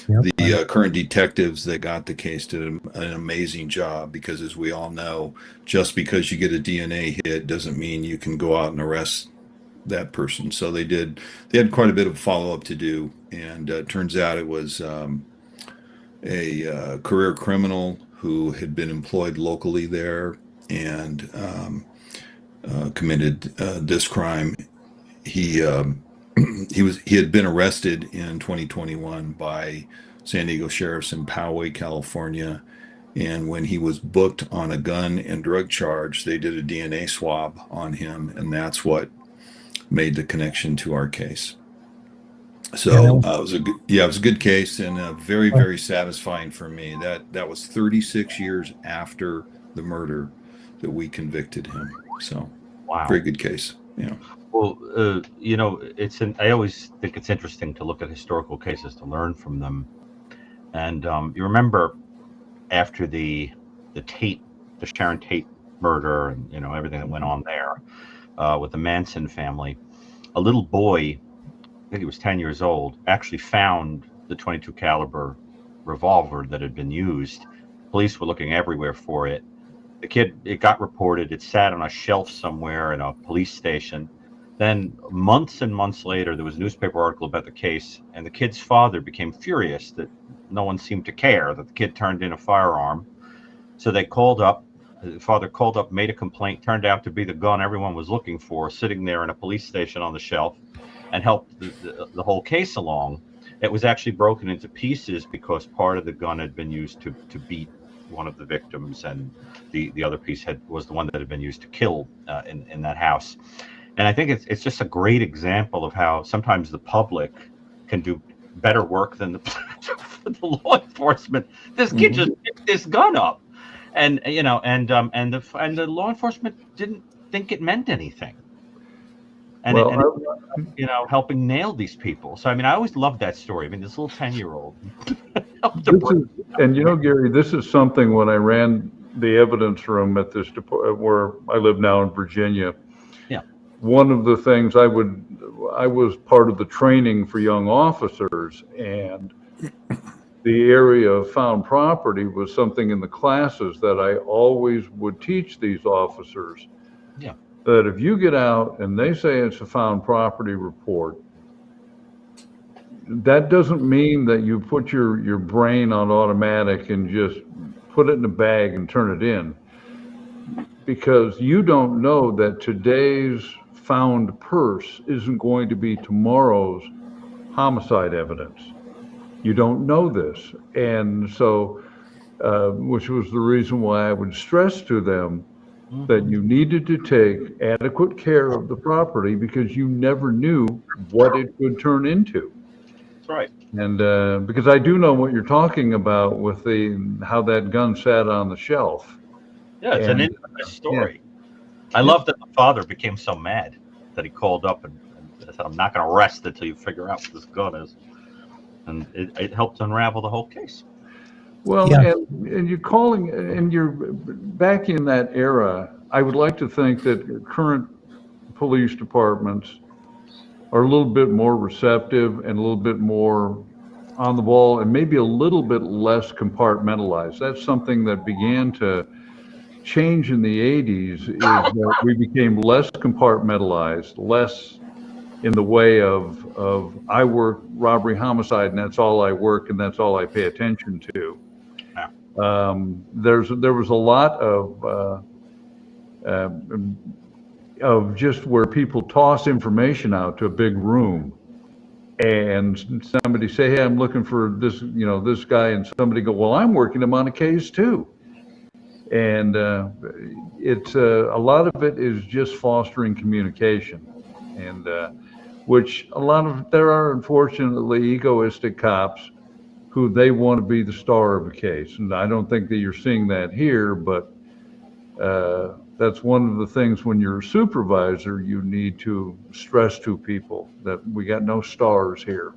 Yep. The current detectives that got the case did an amazing job, because as we all know, just because you get a DNA hit doesn't mean you can go out and arrest that person. So they had quite a bit of follow-up to do, and turns out it was a career criminal who had been employed locally there and committed this crime. He had been arrested in 2021 by San Diego sheriffs in Poway, California, and when he was booked on a gun and drug charge, they did a DNA swab on him, and that's what made the connection to our case. So it was a good case and very, very satisfying for me. That was 36 years after the murder that we convicted him. So, Wow. very good case. Yeah. Well, I always think it's interesting to look at historical cases to learn from them. And you remember after the Sharon Tate murder and everything that went on there with the Manson family, a little boy, I think he was 10 years old, actually found the .22 caliber revolver that had been used. Police were looking everywhere for it. The kid, it got reported. It sat on a shelf somewhere in a police station. Then months and months later, there was a newspaper article about the case, and the kid's father became furious that no one seemed to care that the kid turned in a firearm. So the father called up, made a complaint, turned out to be the gun everyone was looking for, sitting there in a police station on the shelf, and helped the whole case along. It was actually broken into pieces because part of the gun had been used to beat one of the victims, and the other piece was the one that had been used to kill in that house. And I think it's just a great example of how sometimes the public can do better work than the law enforcement. This kid just picked this gun up, and the law enforcement didn't think it meant anything. And, helping nail these people. So, I always loved that story. This little 10-year-old. And Gary, this is something when I ran the evidence room at this where I live now in Virginia. Yeah. One of the things I was part of the training for young officers, and the area of found property was something in the classes that I always would teach these officers. Yeah. That if you get out and they say it's a found property report, that doesn't mean that you put your brain on automatic and just put it in a bag and turn it in, because you don't know that today's found purse isn't going to be tomorrow's homicide evidence. You don't know this. And so, which was the reason why I would stress to them that you needed to take adequate care of the property, because you never knew what it could turn into. That's right. And because I do know what you're talking about with how that gun sat on the shelf. Yeah, it's an interesting story. Yeah. I love that the father became so mad that he called up and said, "I'm not going to rest until you figure out what this gun is." And it helped unravel the whole case. Well, and you're calling, and you're back in that era. I would like to think that current police departments are a little bit more receptive and a little bit more on the ball, and maybe a little bit less compartmentalized. That's something that began to change in the 80s, is that we became less compartmentalized, less in the way of I work robbery, homicide, and that's all I work, and that's all I pay attention to. There was a lot of just where people toss information out to a big room, and somebody say, "Hey, I'm looking for this, this guy," and somebody go, "Well, I'm working him on a case too." And it's a lot of it is just fostering communication, and which there are unfortunately egoistic cops who they want to be the star of a case. And I don't think that you're seeing that here, but that's one of the things when you're a supervisor, you need to stress to people that we got no stars here.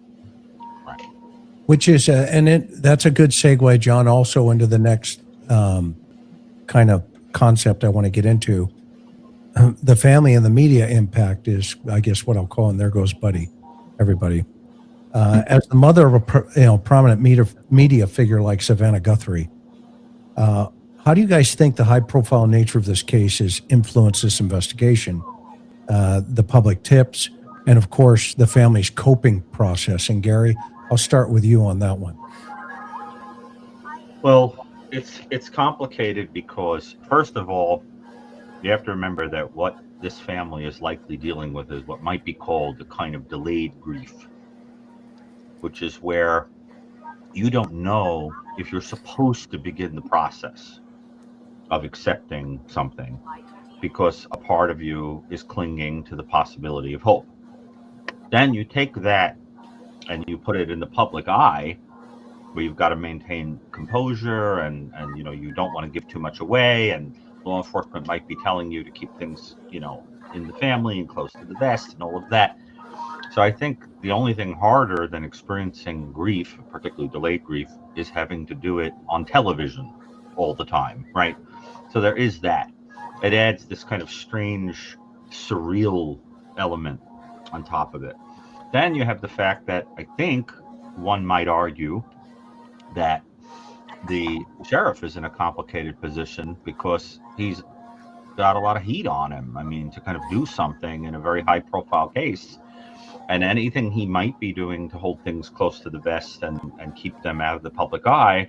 Which is, that's a good segue, John, also into the next kind of concept I want to get into. The family and the media impact is, I guess, what I'll call, and there goes Buddy, everybody. As the mother of a prominent media figure like Savannah Guthrie, how do you guys think the high-profile nature of this case has influenced this investigation, the public tips, and of course the family's coping process? And Gary, I'll start with you on that one. Well, it's complicated because, first of all, you have to remember that what this family is likely dealing with is what might be called the kind of delayed grief, which is where you don't know if you're supposed to begin the process of accepting something because a part of you is clinging to the possibility of hope. Then you take that and you put it in the public eye, where you've got to maintain composure and you don't want to give too much away, and law enforcement might be telling you to keep things in the family and close to the vest and all of that. So I think the only thing harder than experiencing grief, particularly delayed grief, is having to do it on television all the time, right? So there is that. It adds this kind of strange, surreal element on top of it. Then you have the fact that I think one might argue that the sheriff is in a complicated position because he's got a lot of heat on him. I mean, to kind of do something in a very high-profile case, and anything he might be doing to hold things close to the vest and keep them out of the public eye,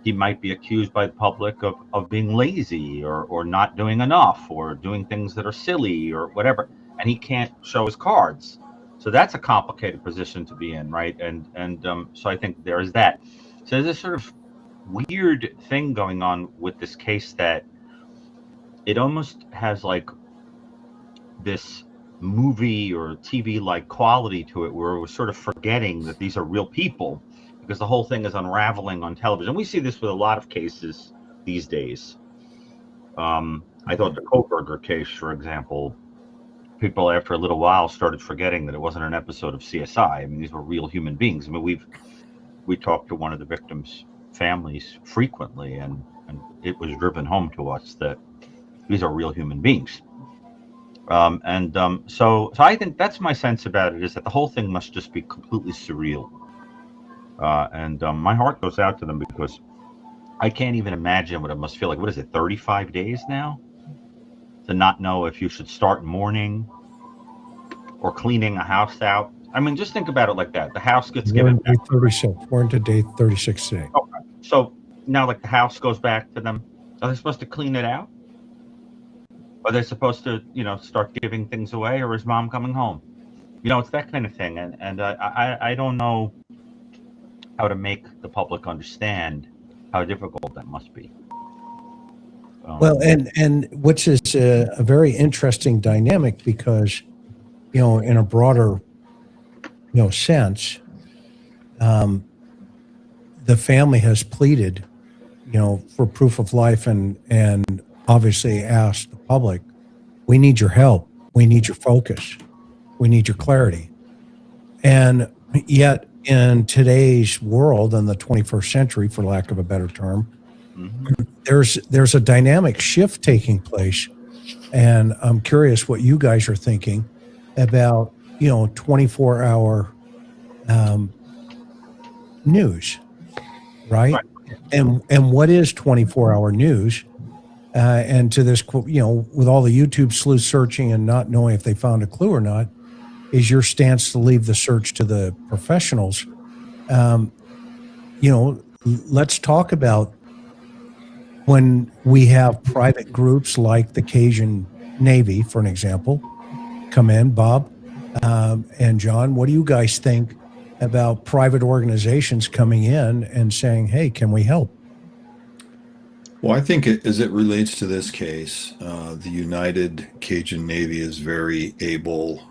he might be accused by the public of being lazy or not doing enough or doing things that are silly or whatever, and he can't show his cards. So that's a complicated position to be in, right? And so I think there is that. So there's this sort of weird thing going on with this case that it almost has like this movie or TV-like quality to it, where we're sort of forgetting that these are real people because the whole thing is unraveling on television. We see this with a lot of cases these days. I thought the Koberger case, for example, people after a little while started forgetting that it wasn't an episode of CSI. I mean, these were real human beings. I mean, we talked to one of the victims' families frequently, and it was driven home to us that these are real human beings. So I think that's my sense about it, is that the whole thing must just be completely surreal. My heart goes out to them because I can't even imagine what it must feel like. What is it, 35 days now? To not know if you should start mourning or cleaning a house out. I mean, just think about it like that. The house gets given back. 36. We're into day 36 today. Okay. So now, like, the house goes back to them. Are they supposed to clean it out? Are they supposed to, start giving things away, or is mom coming home? It's that kind of thing. And I don't know how to make the public understand how difficult that must be. Well, and which is a very interesting dynamic because, in a broader, sense, the family has pleaded, for proof of life and obviously asked the public, we need your help. We need your focus. We need your clarity. And yet in today's world, in the 21st century, for lack of a better term, there's a dynamic shift taking place. And I'm curious what you guys are thinking about, 24-hour news, right? And what is 24-hour news? And to this, with all the YouTube sleuth searching and not knowing if they found a clue or not, is your stance to leave the search to the professionals? Let's talk about when we have private groups like the Cajun Navy, for an example, come in. Bob and John, what do you guys think about private organizations coming in and saying, hey, can we help? Well, I think as it relates to this case, the United Cajun Navy is very able.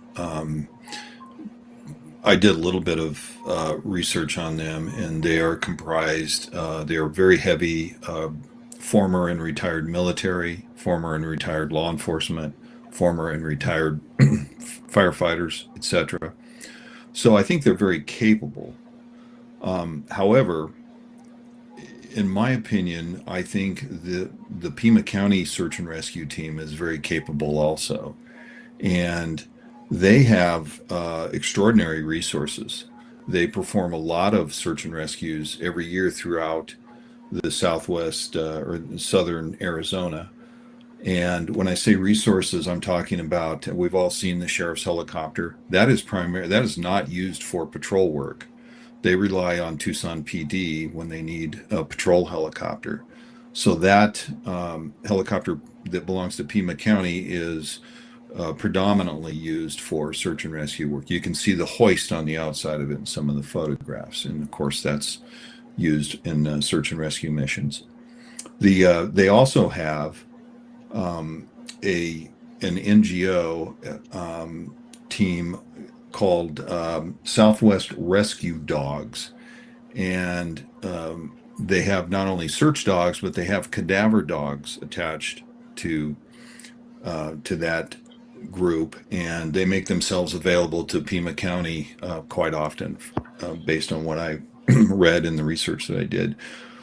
I did a little bit of research on them, and they are comprised, they are very heavy former and retired military, former and retired law enforcement, former and retired firefighters, etc. So I think they're very capable. However, in my opinion, I think the Pima County Search and Rescue Team is very capable also. And they have extraordinary resources. They perform a lot of search and rescues every year throughout the southwest or southern Arizona. And when I say resources, I'm talking about, we've all seen the sheriff's helicopter. That is not used for patrol work. They rely on Tucson PD when they need a patrol helicopter. So that helicopter that belongs to Pima County is predominantly used for search and rescue work. You can see the hoist on the outside of it in some of the photographs. And of course, that's used in search and rescue missions. They also have an NGO team called Southwest Rescue Dogs, and they have not only search dogs, but they have cadaver dogs attached to that group, and they make themselves available to Pima County quite often, based on what I read in the research that I did.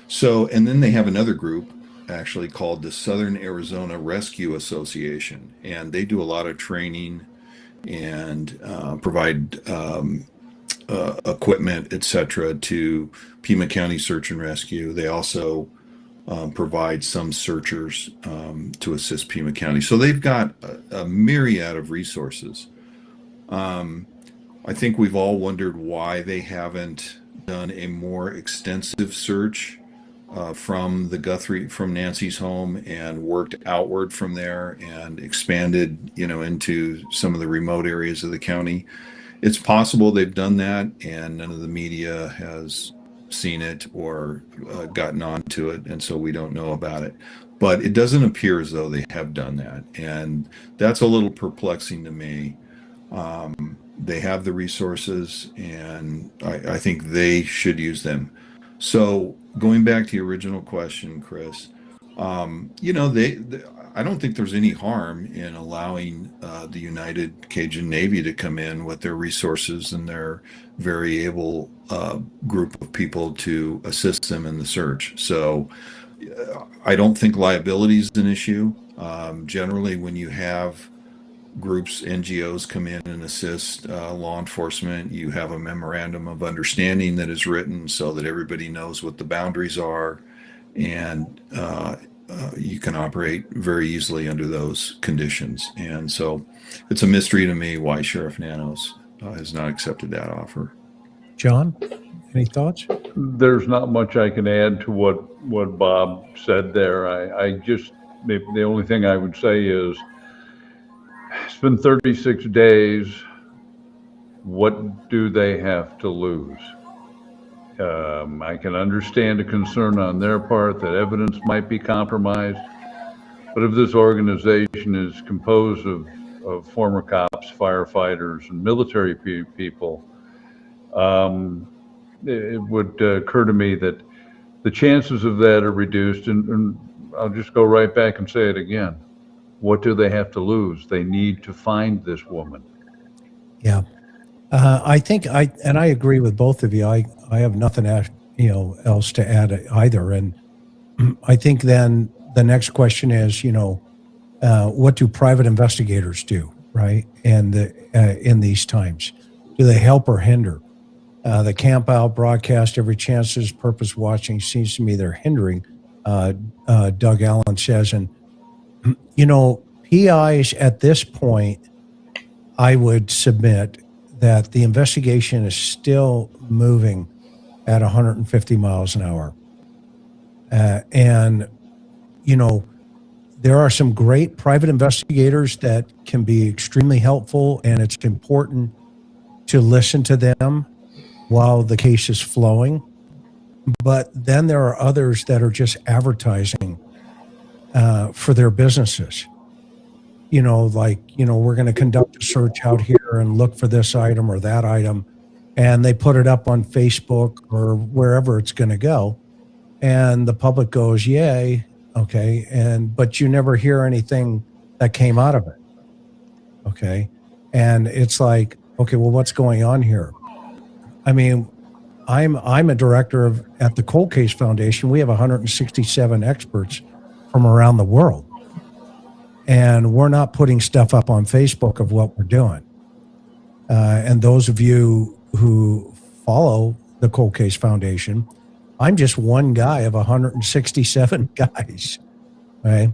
So, and then they have another group actually called the Southern Arizona Rescue Association, and they do a lot of training and provide equipment, etc., to Pima County Search and Rescue. They also provide some searchers to assist Pima County. So they've got a myriad of resources. I think we've all wondered why they haven't done a more extensive search from Nancy's home and worked outward from there and expanded, into some of the remote areas of the county. It's possible they've done that and none of the media has seen it or gotten onto it, and so we don't know about it. But it doesn't appear as though they have done that, and that's a little perplexing to me. They have the resources, and I think they should use them. So going back to your original question, Chris, I don't think there's any harm in allowing the United Cajun Navy to come in with their resources and their very able group of people to assist them in the search. So I don't think liability is an issue. Generally, when you have groups, NGOs come in and assist law enforcement, you have a memorandum of understanding that is written so that everybody knows what the boundaries are, and you can operate very easily under those conditions. And so it's a mystery to me why Sheriff Nanos has not accepted that offer. John, any thoughts? There's not much I can add to what Bob said there. I just, the only thing I would say is, it's been 36 days. What do they have to lose? I can understand a concern on their part that evidence might be compromised, but if this organization is composed of former cops, firefighters, and military people, it would occur to me that the chances of that are reduced, and I'll just go right back and say it again. What do they have to lose? They need to find this woman. Yeah. I think I agree with both of you. I have nothing else to add either. And I think then the next question is, what do private investigators do, right? And in these times, do they help or hinder? The camp out broadcast every chance there's purpose watching seems to me they're hindering. Doug Allen says, and PIs at this point, I would submit that the investigation is still moving at 150 miles an hour. And there are some great private investigators that can be extremely helpful, and it's important to listen to them while the case is flowing. But then there are others that are just advertising for their businesses. We're going to conduct a search out here and look for this item or that item, and they put it up on Facebook or wherever it's going to go, and the public goes, yay, okay, but you never hear anything that came out of it, okay? And it's like, okay, well, what's going on here? I mean, I'm a director at the Cold Case Foundation. We have 167 experts from around the world. And we're not putting stuff up on Facebook of what we're doing. And those of you who follow the Cold Case Foundation, I'm just one guy of 167 guys, right?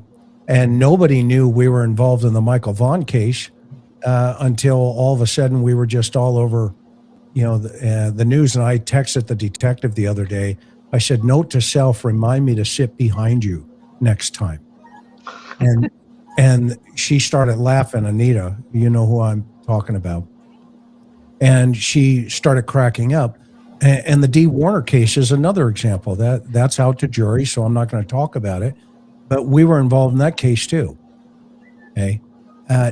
And nobody knew we were involved in the Michael Vaughn case until all of a sudden we were just all over, the news. And I texted the detective the other day. I said, note to self, remind me to sit behind you next time. And she started laughing, Anita, you know who I'm talking about. And she started cracking up. And the D. Warner case is another example. That's out to jury, so I'm not going to talk about it. But we were involved in that case too. Okay.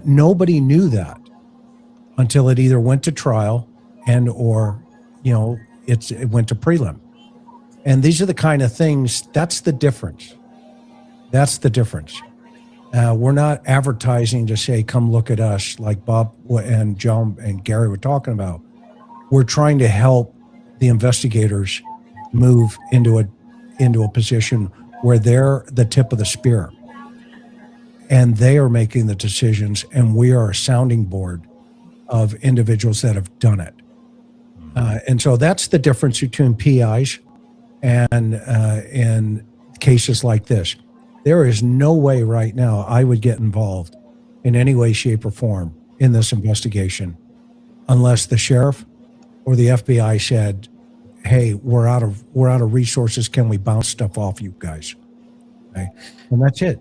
Nobody knew that. until it either went to trial and or, it went to prelim. And these are the kind of things, that's the difference. That's the difference. We're not advertising to say, come look at us, like Bob and John and Gary were talking about. We're trying to help the investigators move into a position where they're the tip of the spear. And they are making the decisions, and we are a sounding board of individuals that have done it. And so that's the difference between PIs and in cases like this. There is no way right now I would get involved in any way, shape, or form in this investigation unless the sheriff or the FBI said, "Hey, we're out of resources. Can we bounce stuff off you guys?" Okay? And that's it.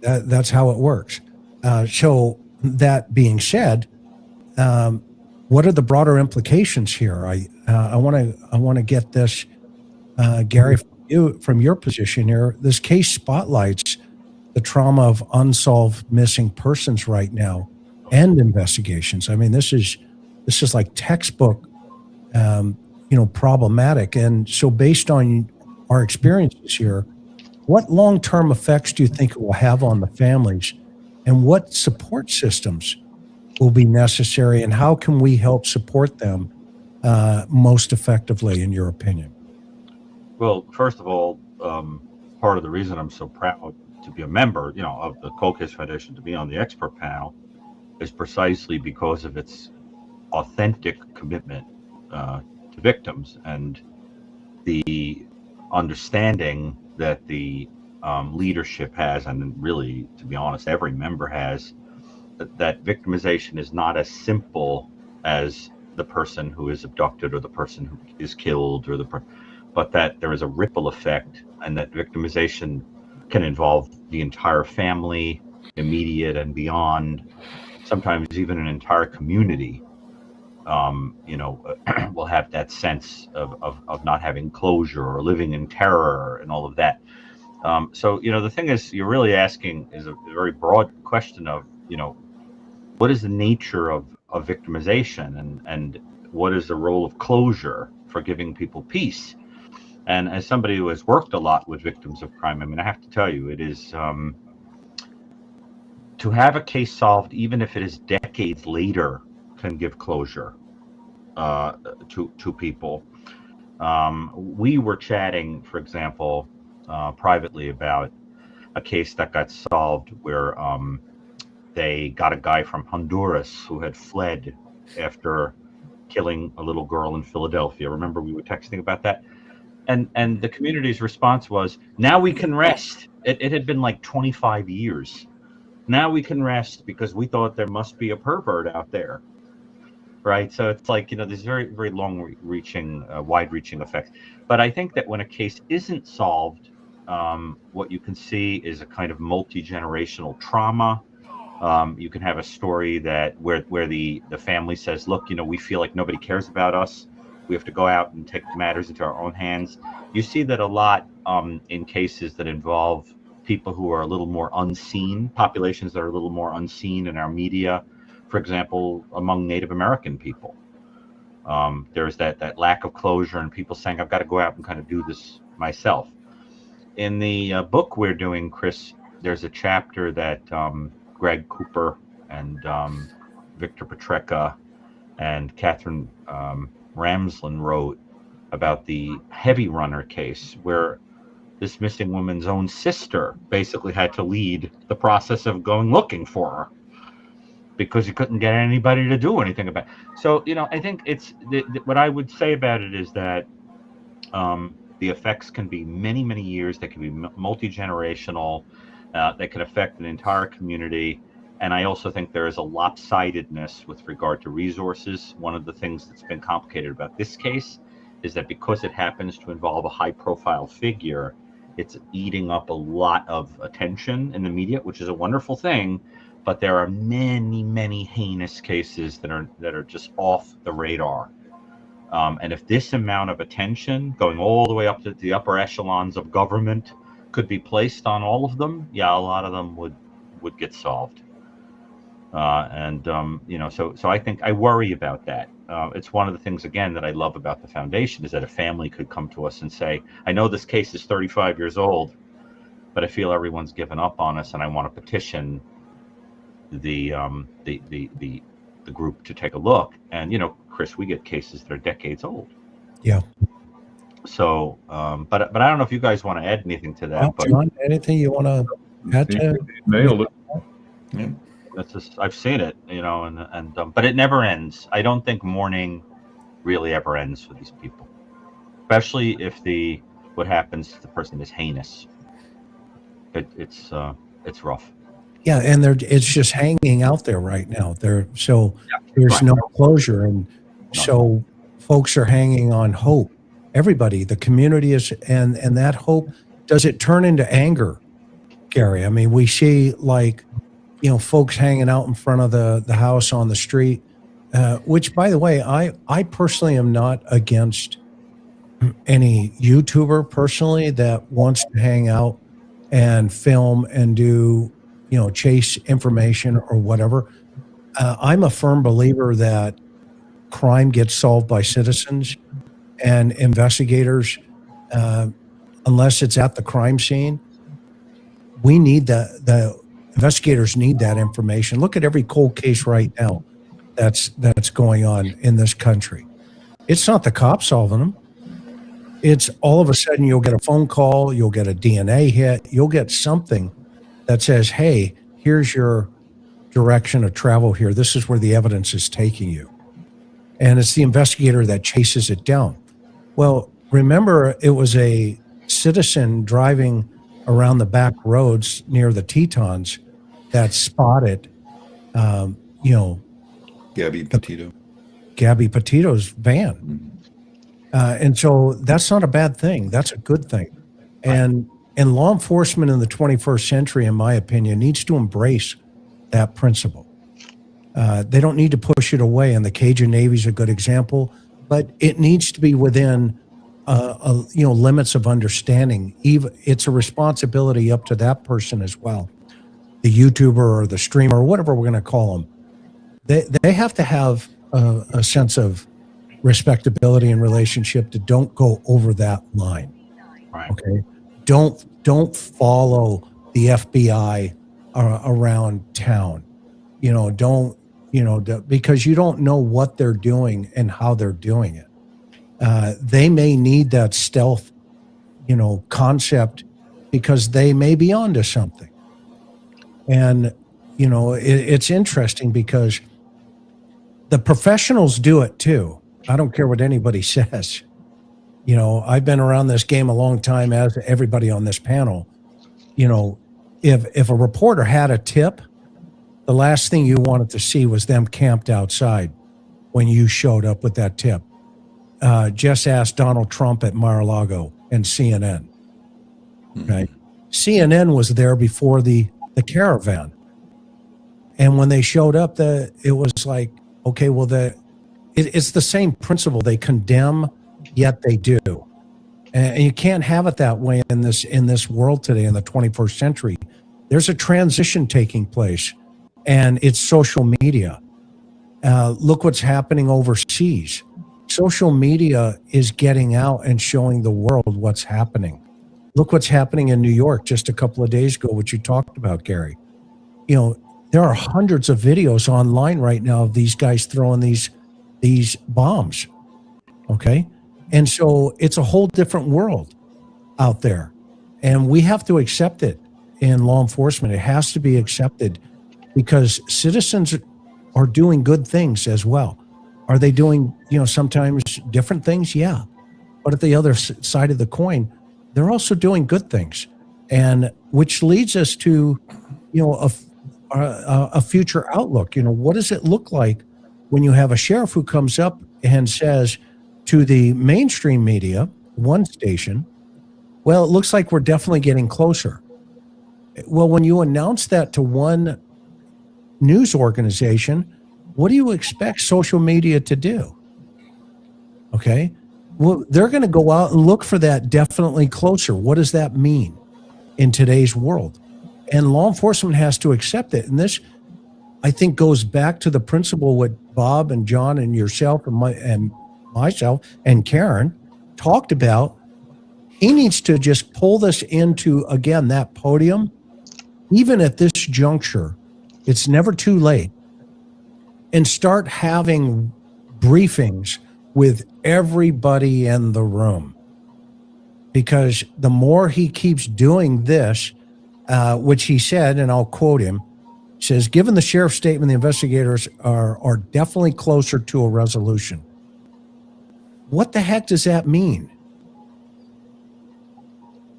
That's how it works. So that being said, what are the broader implications here? I want to get this, Gary, from your position here. This case spotlights the trauma of unsolved missing persons right now and investigations. I mean, this is like textbook, problematic. And so based on our experiences here, what long-term effects do you think it will have on the families, and what support systems will be necessary, and how can we help support them most effectively, in your opinion? Well, first of all, part of the reason I'm so proud to be a member, of the Cold Case Foundation, to be on the expert panel, is precisely because of its authentic commitment to victims and the understanding that the leadership has, and really, to be honest, every member has, that victimization is not as simple as the person who is abducted or the person who is killed, but that there is a ripple effect, and that victimization can involve the entire family, immediate and beyond, sometimes even an entire community. Will have that sense of not having closure or living in terror and all of that. So the thing is, you're really asking is a very broad question of, what is the nature of victimization, and what is the role of closure for giving people peace? And as somebody who has worked a lot with victims of crime, I mean, I have to tell you, it is to have a case solved, even if it is decades later, can give closure to people. We were chatting, for example, privately about a case that got solved where they got a guy from Honduras who had fled after killing a little girl in Philadelphia. Remember, we were texting about that? And the community's response was, now we can rest. It had been like 25 years. Now we can rest because we thought there must be a pervert out there. Right. So it's like, there's very, very long-reaching, wide-reaching effects. But I think that when a case isn't solved, what you can see is a kind of multi-generational trauma. You can have a story where the family says, look, we feel like nobody cares about us. We have to go out and take matters into our own hands. You see that a lot in cases that involve people who are a little more unseen, populations that are a little more unseen in our media. For example, among Native American people, there's that lack of closure and people saying, I've got to go out and kind of do this myself. In the book we're doing, Chris, there's a chapter that Greg Cooper and Victor Petrecka and Catherine Ramslin wrote about the Heavy Runner case, where this missing woman's own sister basically had to lead the process of going looking for her, because you couldn't get anybody to do anything about it. So, I think it's what I would say about it is that the effects can be many, many years. They can be multi-generational. They can affect an entire community. And I also think there is a lopsidedness with regard to resources. One of the things that's been complicated about this case is that because it happens to involve a high-profile figure, it's eating up a lot of attention in the media, which is a wonderful thing. But there are many, many heinous cases that are just off the radar. And if this amount of attention, going all the way up to the upper echelons of government, could be placed on all of them, a lot of them would get solved. So I think I worry about that. It's one of the things, again, that I love about the foundation is that a family could come to us and say, I know this case is 35 years old, but I feel everyone's given up on us, and I want to petition the group to take a look. And Chris, we get cases that are decades old. Yeah. So, but I don't know if you guys want to add anything to that. But John, anything you want to add to? Nailed it. Yeah. That's just, I've seen it, but it never ends. I don't think mourning really ever ends for these people, especially if what happens to the person is heinous. It's rough. Yeah, and it's just hanging out there right now. There's no closure, and so folks are hanging on hope. Everybody, the community is, and that hope, does it turn into anger, Gary? I mean, we see folks hanging out in front of the house on the street, which, by the way, I personally am not against any YouTuber personally that wants to hang out and film and do, chase information or whatever. I'm a firm believer that crime gets solved by citizens and investigators, unless it's at the crime scene. We need the investigators need that information. Look at every cold case right now that's going on in this country. It's not the cops solving them. It's all of a sudden you'll get a phone call, you'll get a DNA hit, you'll get something that says, hey, here's your direction of travel here. This is where the evidence is taking you. And it's the investigator that chases it down. Well, remember, it was a citizen driving around the back roads near the Tetons that spotted, Gabby Petito's van. And so that's not a bad thing. That's a good thing. And law enforcement in the 21st century, in my opinion, needs to embrace that principle. They don't need to push it away. And the Cajun Navy is a good example, but it needs to be within limits of understanding. Even it's a responsibility up to that person as well, the YouTuber or the streamer or whatever we're going to call them. They have to have a sense of respectability and relationship to don't go over that line. Right. Okay. Don't follow the FBI around town. Because you don't know what they're doing and how they're doing it. They may need that stealth, concept because they may be onto something. And, it's interesting because the professionals do it too. I don't care what anybody says. I've been around this game a long time, as everybody on this panel. If a reporter had a tip, the last thing you wanted to see was them camped outside when you showed up with that tip. Just ask Donald Trump at Mar-a-Lago and CNN. Okay, CNN was there before the caravan, and when they showed up, it was like, okay, well, it's the same principle. They condemn, yet they do, and you can't have it that way in this world today, in the 21st century. There's a transition taking place, and it's social media. Look what's happening overseas. Social media is getting out and showing the world what's happening. Look what's happening in New York just a couple of days ago, which you talked about, Gary. There are hundreds of videos online right now of these guys throwing these bombs. Okay. And so it's a whole different world out there. And we have to accept it in law enforcement. It has to be accepted because citizens are doing good things as well. Are they doing, sometimes different things? Yeah. But at the other side of the coin, they're also doing good things. And which leads us to, a future outlook. What does it look like when you have a sheriff who comes up and says to the mainstream media, one station, well, it looks like we're definitely getting closer. Well, when you announce that to one news organization, what do you expect social media to do? Okay. Well, they're going to go out and look for that definitely closer. What does that mean in today's world? And law enforcement has to accept it. And this, I think goes back to the principle what Bob and John and yourself and myself and Karen talked about. He needs to just pull this into, again, that podium. Even at this juncture, it's never too late, and start having briefings with everybody in the room. Because the more he keeps doing this, which he said, and I'll quote him, says, given the sheriff's statement, the investigators are definitely closer to a resolution. What the heck does that mean?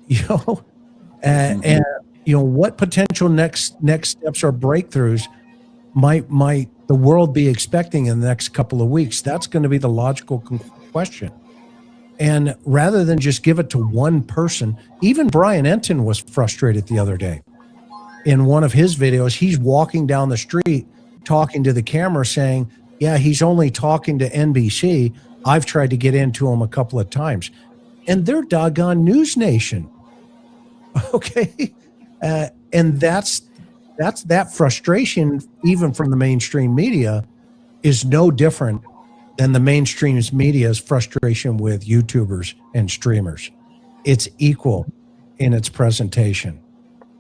You know, and you know, what potential next steps or breakthroughs might the world be expecting in the next couple of weeks? That's going to be the logical question. And rather than just give it to one person, even Brian Enton was frustrated the other day. In one of his videos, he's walking down the street talking to the camera saying, yeah, he's only talking to NBC. I've tried to get into him a couple of times. And they're doggone News Nation. Okay. And that's that frustration, even from the mainstream media, is no different than the mainstream media's frustration with YouTubers and streamers. It's equal in its presentation.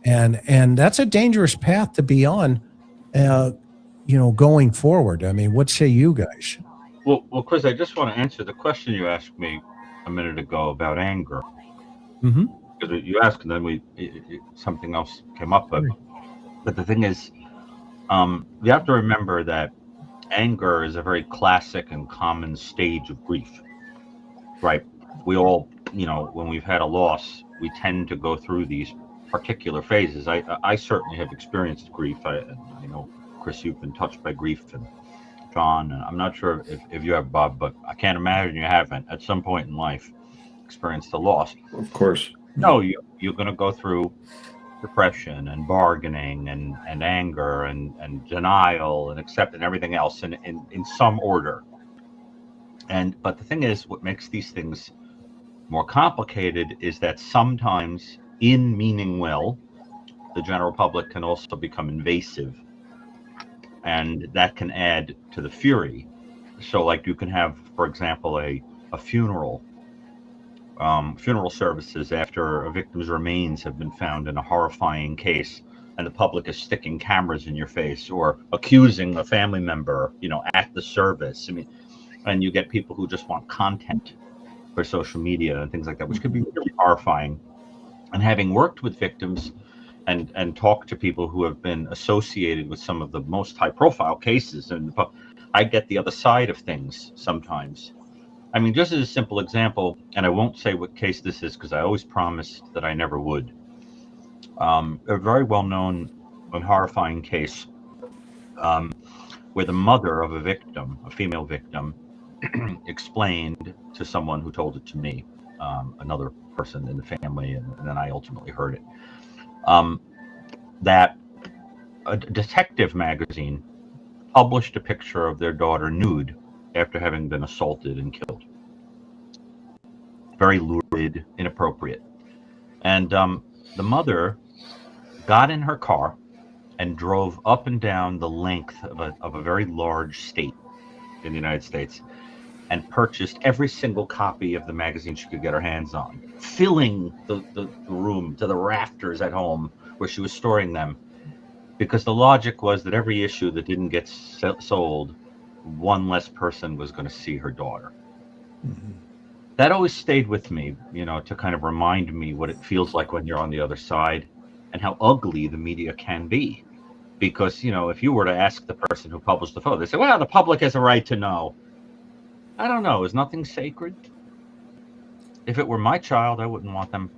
And that's a dangerous path to be on, you know, going forward. I mean, what say you guys? Well, Chris, I just want to answer the question you asked me a minute ago about anger. Mm-hmm. Because you asked, and then something else came up. But the thing is, you have to remember that anger is a very classic and common stage of grief, right? We all, you know, when we've had a loss, we tend to go through these particular phases. I certainly have experienced grief. I know, Chris, you've been touched by grief, and John, and I'm not sure if you have, Bob, but I can't imagine you haven't at some point in life experienced a loss. Of course. No, you're going to go through depression and bargaining and anger and denial and acceptance and everything else in some order. But the thing is, what makes these things more complicated is that sometimes, in meaning well, the general public can also become invasive, and that can add to the fury. So like you can have, for example, a funeral services after a victim's remains have been found in a horrifying case, and the public is sticking cameras in your face or accusing a family member, you know, at the service. I mean, and you get people who just want content for social media and things like that, which could be really horrifying. And having worked with victims and talked to people who have been associated with some of the most high-profile cases, and I get the other side of things sometimes. I mean, just as a simple example, and I won't say what case this is because I always promised that I never would. A very well-known and horrifying case where the mother of a victim, a female victim, explained to someone who told it to me, another person in the family, and then I ultimately heard it, that a detective magazine published a picture of their daughter nude after having been assaulted and killed. Very lurid, inappropriate. And the mother got in her car and drove up and down the length of a very large state in the United States and purchased every single copy of the magazine she could get her hands on, filling the room to the rafters at home where she was storing them, because the logic was that every issue that didn't get sold, one less person was going to see her daughter. Mm-hmm. That always stayed with me, you know, to kind of remind me what it feels like when you're on the other side and how ugly the media can be. Because, you know, if you were to ask the person who published the photo, they say, well, the public has a right to know. I don't know. Is nothing sacred? If it were my child, I wouldn't want them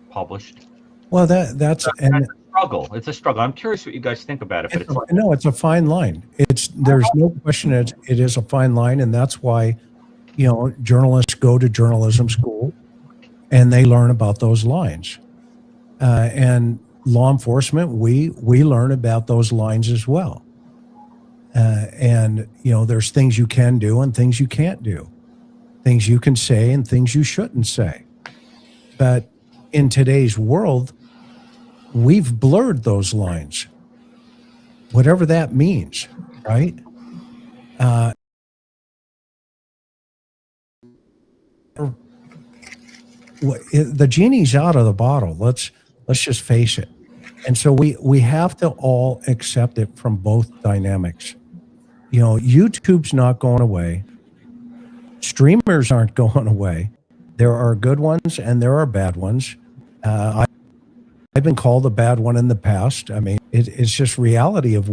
published. Well, that's a struggle. It's a struggle. I'm curious what you guys think about it. But no, it's a fine line. There's no question it is a fine line, and that's why, you know, journalists go to journalism school and they learn about those lines. And law enforcement, we learn about those lines as well. And, you know, there's things you can do and things you can't do, things you can say and things you shouldn't say. But in today's world, we've blurred those lines. whatever that means, right? The genie's out of the bottle. Let's just face it. And so we have to all accept it from both dynamics. You know, YouTube's not going away. Streamers aren't going away. There are good ones and there are bad ones. I've been called a bad one in the past. I mean, it's just reality of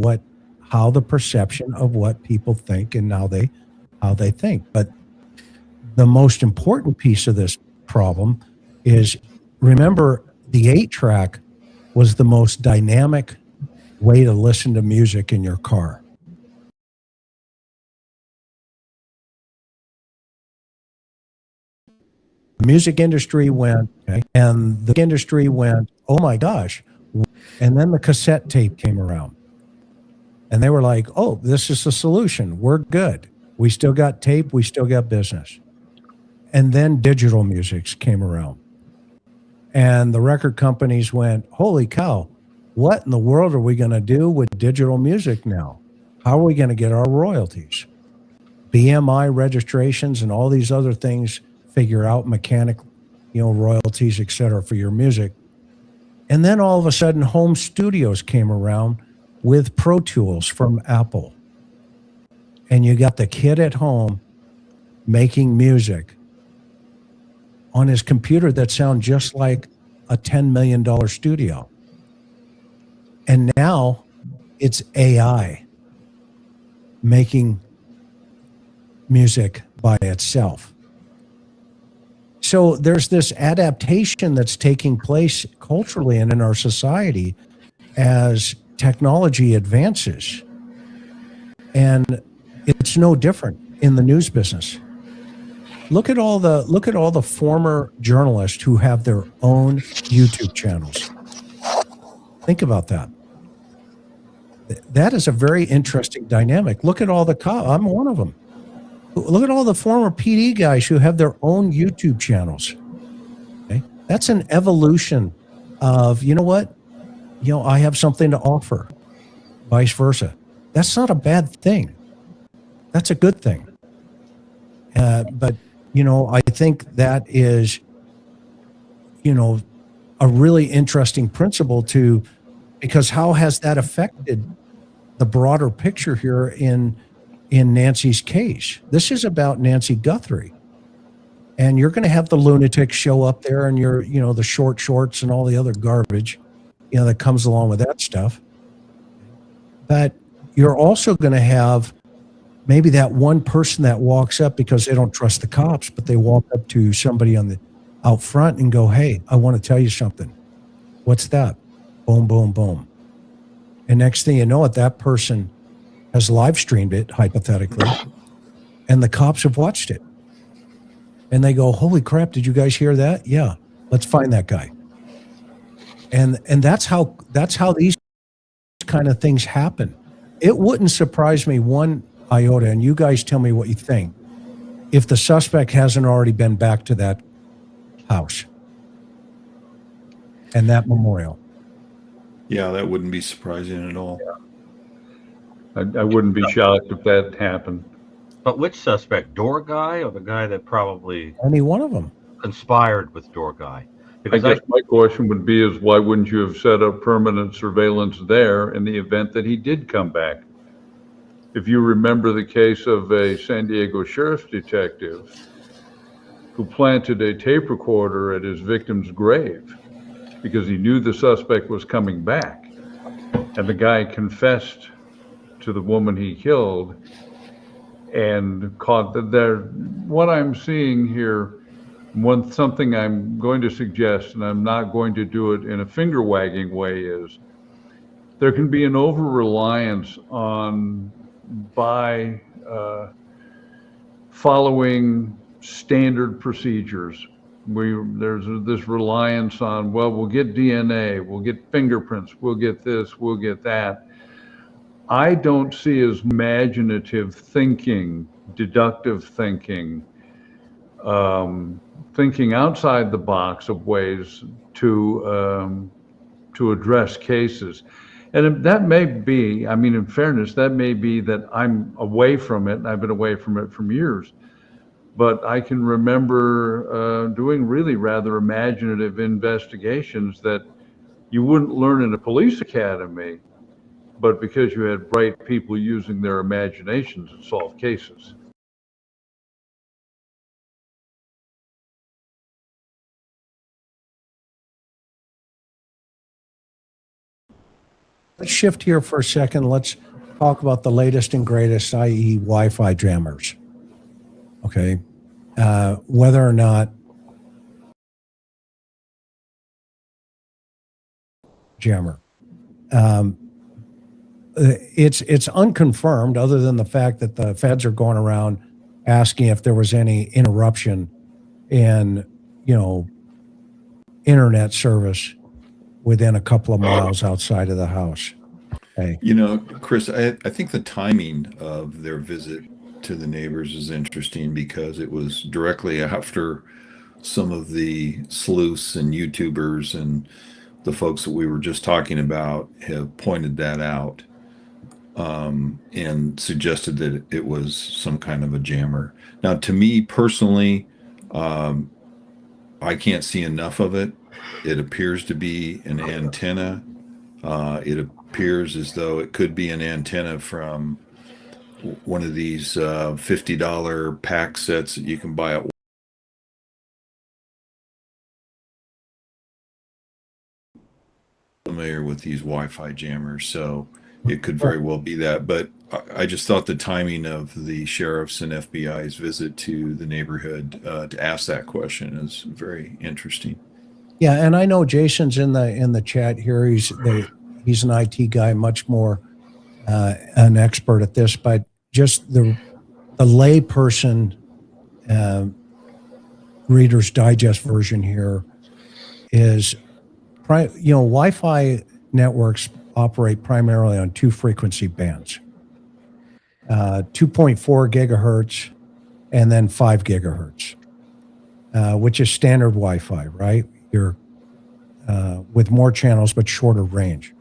how the perception of what people think and how they think. But the most important piece of this problem is, remember, the 8-track was the most dynamic way to listen to music in your car. The music industry went, okay, and the industry went, oh my gosh. And then the cassette tape came around. And they were like, oh, this is the solution. We're good. We still got tape. We still got business. And then digital music came around. And the record companies went, holy cow, what in the world are we going to do with digital music now? How are we going to get our royalties? BMI registrations and all these other things figure out mechanic, royalties, et cetera, for your music. And then all of a sudden, home studios came around with Pro Tools from Apple. And you got the kid at home making music on his computer that sound just like a $10 million studio. And now it's AI making music by itself. So there's this adaptation that's taking place culturally and in our society as technology advances. And it's no different in the news business. Look at all the former journalists who have their own YouTube channels. Think about that. That is a very interesting dynamic. Look at all the I'm one of them. Look at all the former PD guys who have their own YouTube channels. Okay? That's an evolution of, you know what? I have something to offer. Vice versa. That's not a bad thing. That's a good thing. But I think that is, a really interesting principle because how has that affected the broader picture here in Nancy's case? This is about Nancy Guthrie. And you're going to have the lunatics show up there and the short shorts and all the other garbage, that comes along with that stuff. But you're also going to have maybe that one person that walks up because they don't trust the cops, but they walk up to somebody out front and go, hey, I want to tell you something. What's that? Boom, boom, boom. And next thing you know it, that person has live streamed it, hypothetically, and the cops have watched it. And they go, holy crap, did you guys hear that? Yeah, let's find that guy. And that's how these kind of things happen. It wouldn't surprise me one iota, and you guys tell me what you think, if the suspect hasn't already been back to that house and that memorial. Yeah, that wouldn't be surprising at all. I wouldn't be shocked if that happened. But which suspect? Door guy or the guy that probably any one of them conspired with door guy? Because I guess my question would be is why wouldn't you have set up permanent surveillance there in the event that he did come back? If you remember the case of a San Diego sheriff's detective who planted a tape recorder at his victim's grave because he knew the suspect was coming back, and the guy confessed to the woman he killed and caught there. What I'm seeing here, something I'm going to suggest, and I'm not going to do it in a finger wagging way, is there can be an over-reliance by following standard procedures. There's this reliance on, well, we'll get DNA, we'll get fingerprints, we'll get this, we'll get that. I don't see as imaginative thinking, deductive thinking, thinking outside the box of ways to address cases. And that may be, I mean, in fairness, that may be that I'm away from it, and I've been away from it for years. But I can remember doing really rather imaginative investigations that you wouldn't learn in a police academy, but because you had bright people using their imaginations to solve cases. Let's shift here for a second. Let's talk about the latest and greatest, i.e., Wi-Fi jammers. Okay, whether or not jammer, it's unconfirmed, other than the fact that the feds are going around asking if there was any interruption in, internet service within a couple of miles outside of the house. Okay. Chris, I think the timing of their visit to the neighbors is interesting because it was directly after some of the sleuths and YouTubers and the folks that we were just talking about have pointed that out and suggested that it was some kind of a jammer. Now, to me personally, I can't see enough of it. It appears to be an antenna. It appears as though it could be an antenna from one of these $50 pack sets that you can buy at familiar with these Wi-Fi jammers, so it could very well be that. But I just thought the timing of the sheriff's and FBI's visit to the neighborhood to ask that question is very interesting. Yeah, and I know Jason's in the chat here. He's an IT guy, much more an expert at this, but just the lay person Reader's Digest version here is, Wi-Fi networks operate primarily on two frequency bands, 2.4 gigahertz and then 5 gigahertz, which is standard Wi-Fi, right? You're with more channels but shorter range.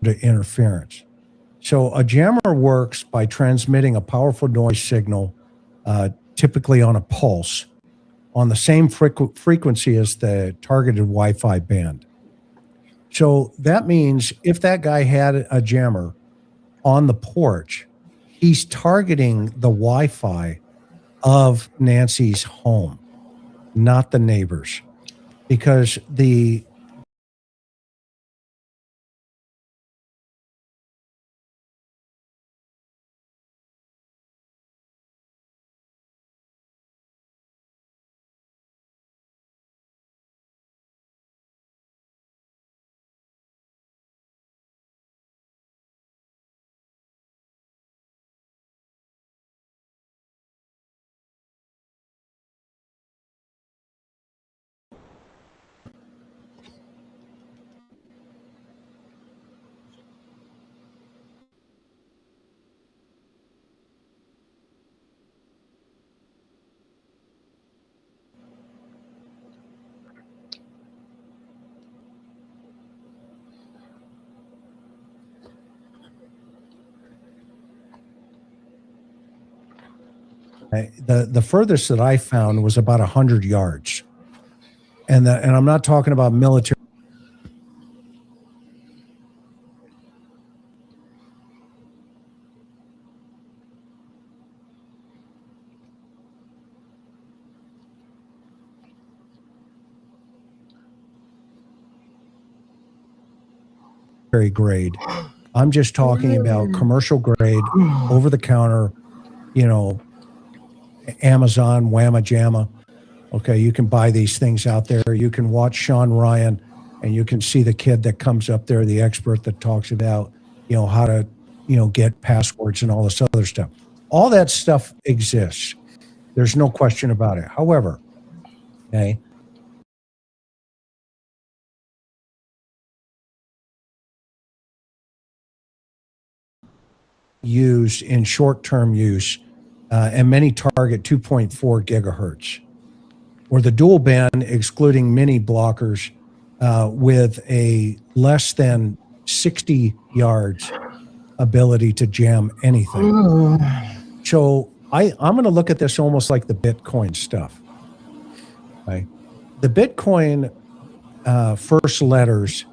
To interference. So a jammer works by transmitting a powerful noise signal, typically on a pulse, on the same frequency as the targeted Wi-Fi band. So that means if that guy had a jammer on the porch, he's targeting the Wi-Fi of Nancy's home, not the neighbors, because the The furthest that I found was about 100 yards. And I'm not talking about military. Grade. I'm just talking about commercial grade, over the counter, Amazon, Whamma Jamma. Okay, you can buy these things out there. You can watch Sean Ryan, and you can see the kid that comes up there, the expert that talks about, how to, get passwords and all this other stuff. All that stuff exists. There's no question about it. However, okay, used in short-term use, and many target 2.4 gigahertz, or the dual band excluding mini blockers with a less than 60 yards ability to jam anything. So I'm going to look at this almost like the Bitcoin stuff. Right? The Bitcoin first letters,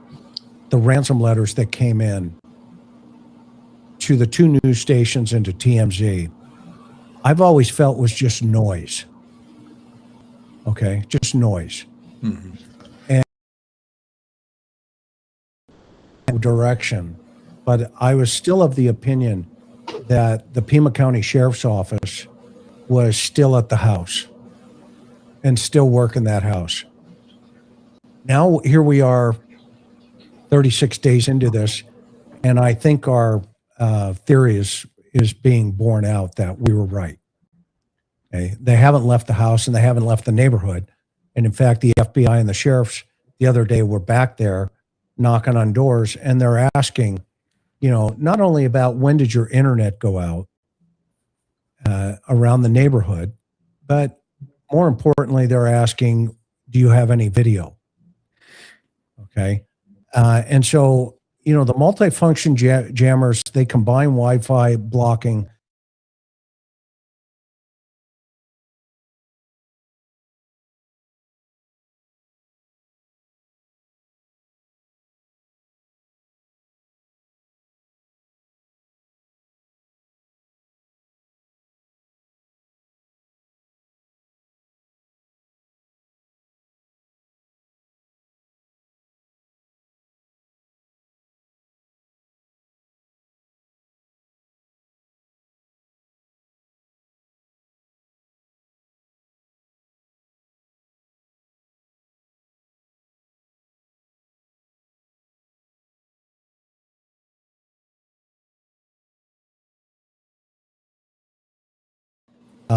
the ransom letters that came in to the two news stations and to TMZ, I've always felt was just noise. Okay, just noise. Mm-hmm. And direction. But I was still of the opinion that the Pima County Sheriff's Office was still at the house and still working that house. Now, here we are 36 days into this, and I think our theory is being borne out that we were right. Okay? They haven't left the house and they haven't left the neighborhood. And in fact, the FBI and the sheriffs the other day were back there knocking on doors, and they're asking, not only about when did your internet go out around the neighborhood, but more importantly, they're asking, do you have any video? Okay. And so, the multifunction jammers, they combine Wi-Fi blocking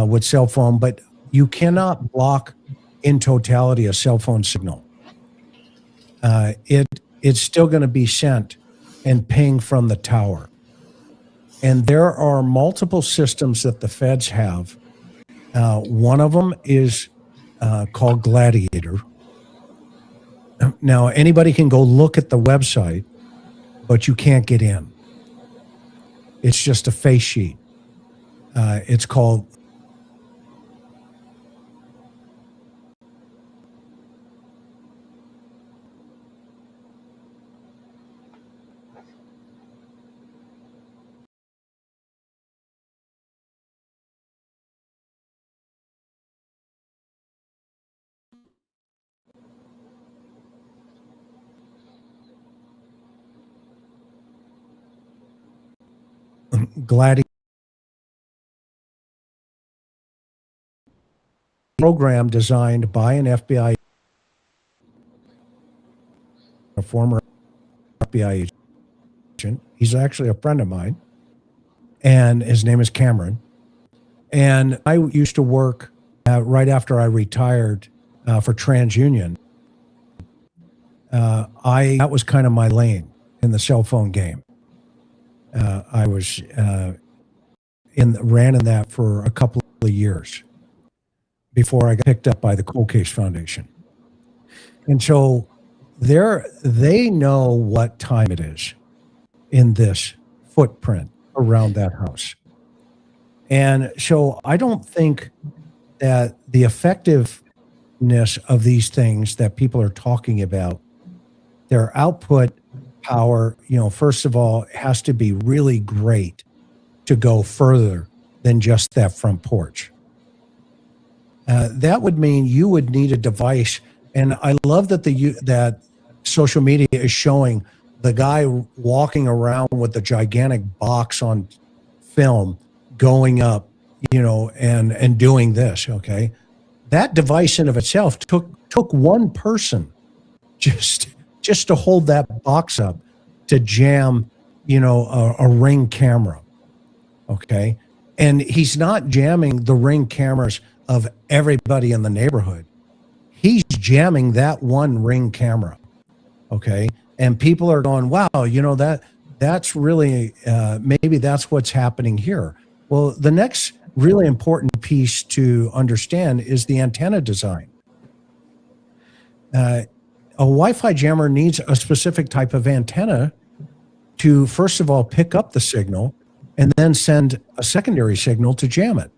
with cell phone, but you cannot block in totality a cell phone signal. It's still going to be sent and ping from the tower. And there are multiple systems that the feds have. One of them is called Gladiator. Now, anybody can go look at the website, but you can't get in. It's just a face sheet. It's called Gladiator. Program designed by an FBI, a former FBI agent. He's actually a friend of mine, and his name is Cameron. And I used to work right after I retired for TransUnion. That was kind of my lane in the cell phone game. I was ran in that for a couple of years before I got picked up by the Cold Case Foundation. And so they know what time it is in this footprint around that house. And so I don't think that the effectiveness of these things that people are talking about, their output power, first of all, has to be really great to go further than just that front porch. That would mean you would need a device. And I love that that social media is showing the guy walking around with the gigantic box on film going up, and doing this. Okay. That device in of itself took one person just to hold that box up to jam, a Ring camera. Okay. And he's not jamming the Ring cameras of everybody in the neighborhood. He's jamming that one Ring camera. Okay. And people are going, wow, that's really, maybe that's what's happening here. Well, the next really important piece to understand is the antenna design. A Wi-Fi jammer needs a specific type of antenna to, first of all, pick up the signal and then send a secondary signal to jam it.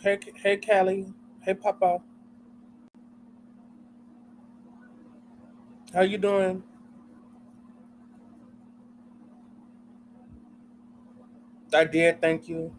Hey, Callie. Hey, Papa. How you doing? I did, thank you.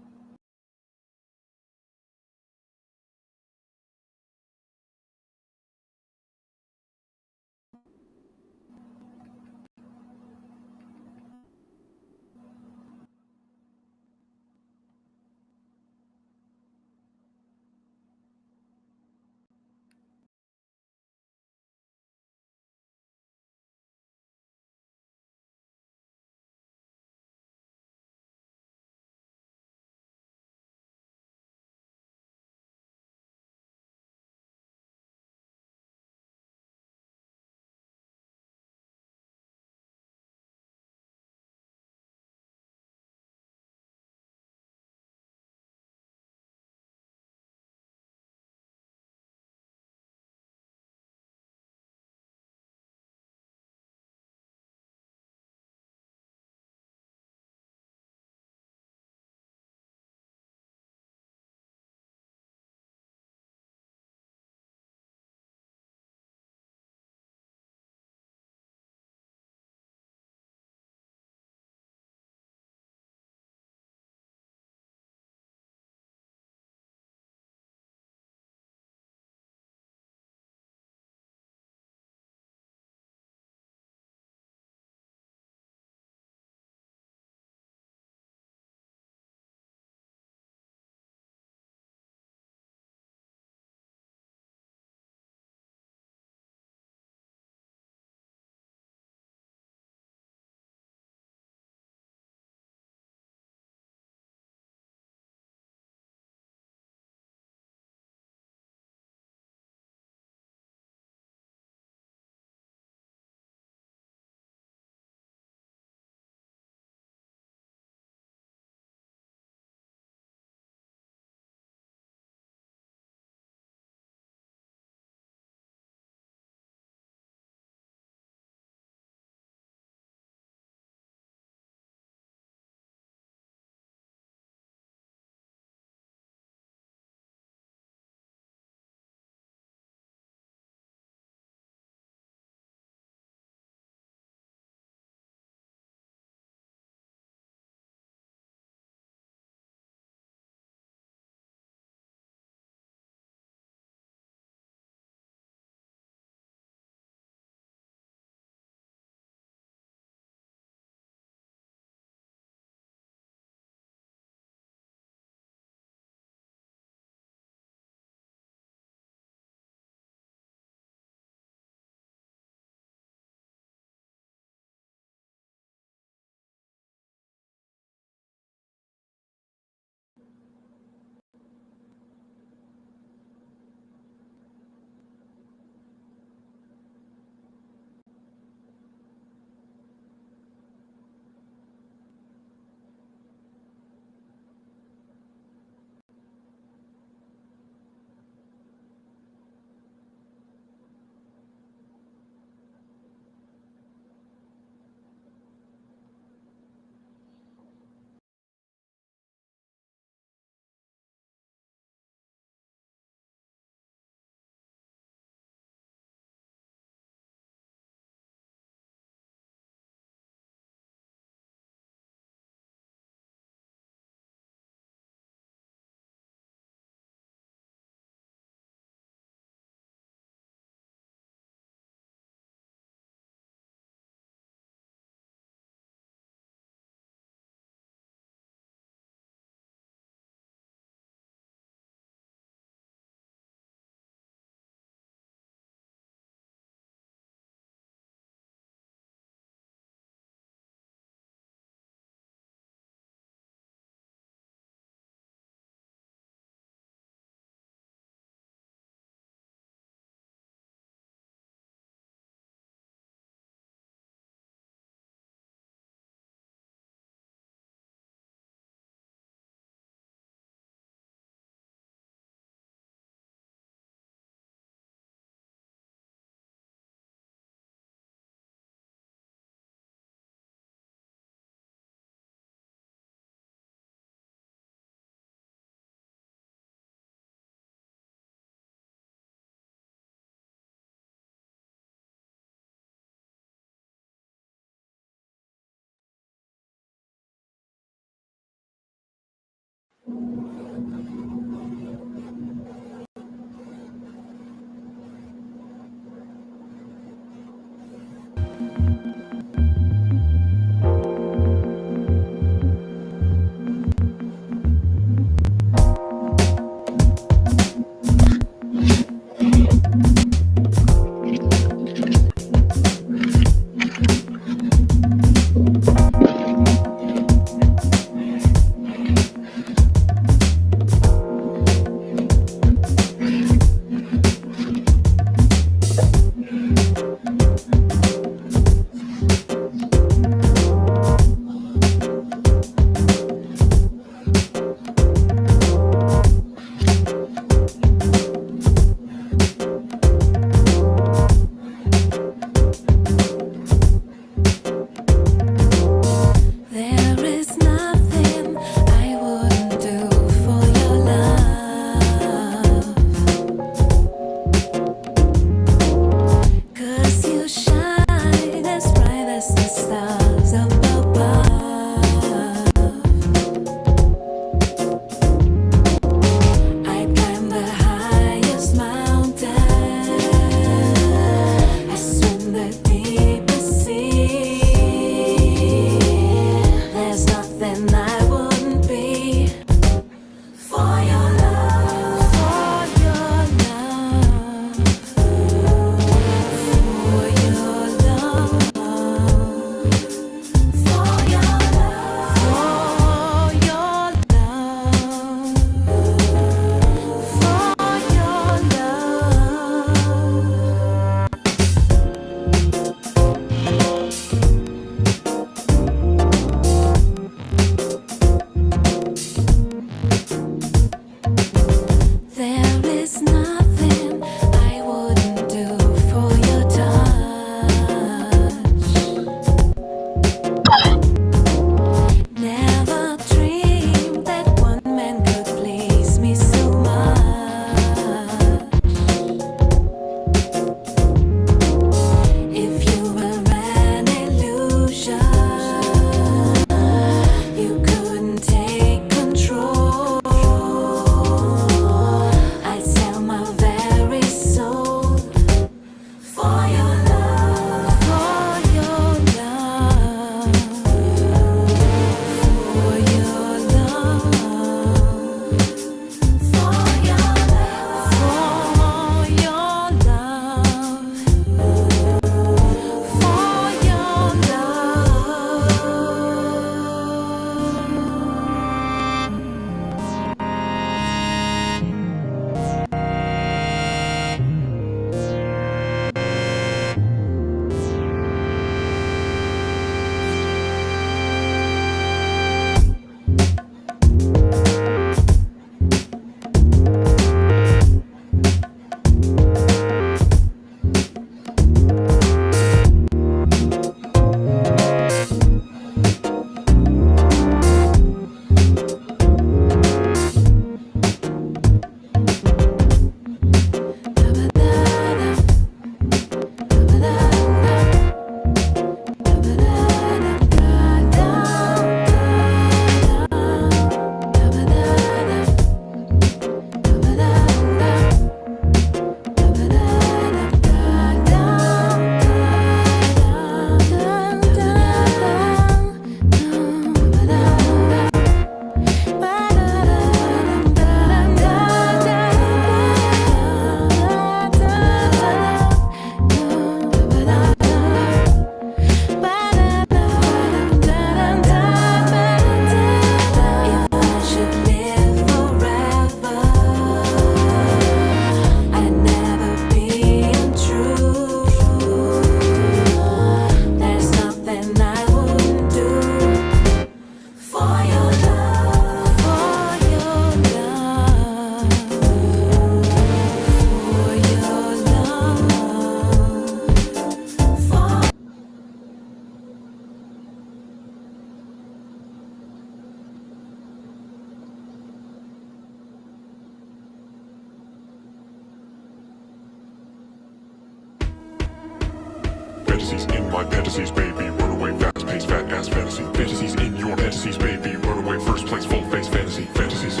Fantasies in my fantasies, baby. Run away fast, fast-paced, fat-ass fantasy. Fantasies in your fantasies, baby. Runaway first place, full-face fantasy. Fantasies.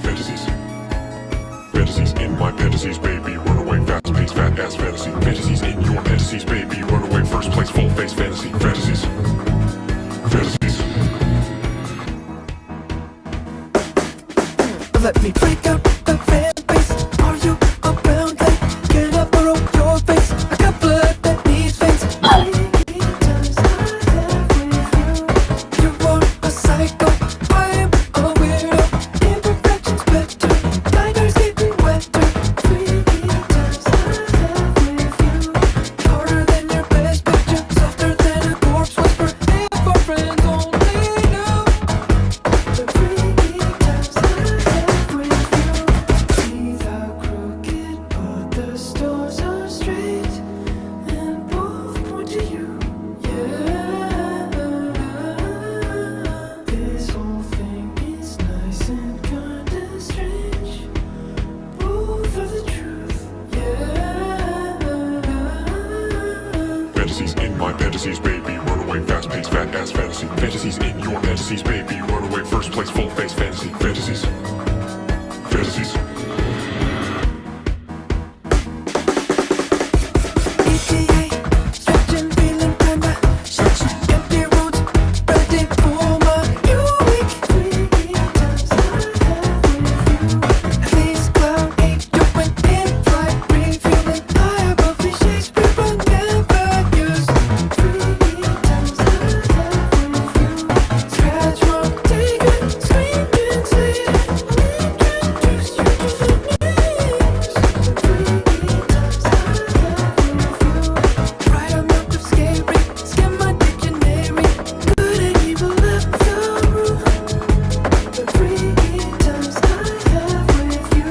Fantasies. Fantasies in my fantasies, baby. Runaway fast-paced, fat-ass fantasy. Fantasies in your fantasies, baby. Runaway first place, full-face fantasy. Fantasies. Fantasies. Let me break out the fan base. Are you around late? Can I borrow your face? I got blood that needs veins. You are a psycho. I am a weirdo. Imperfections better. Nightmares getting wetter. Freaky times I have with you. Harder than your best picture. Softer than a corpse whisper. If our friends only knew. The freaky times I have with you. Teeth are crooked, but the stores are straight, and both point to you. Yeah, this whole thing is nice and kinda strange. Both are the truth. Yeah. Fantasies in my fantasies, baby. Runaway fast-paced, fat-ass fantasy. Fantasies in your fantasies, baby. Runaway first place, full-face fantasy. Fantasies. Fantasies. ETA, stretching, feeling kinda sexy. Empty roads, ready for my new week. Freaky times I have with you. At least cloud 8, jumping in flight, refueling high above the Shakespeare, but never used. Freaky times I have with you. Scratch mark, taken, screaming, saying, introduce you to the news. Freaky times I have with you. Right amount of scary, scan my dictionary. Good and evil left the room. The freaky times I have with you.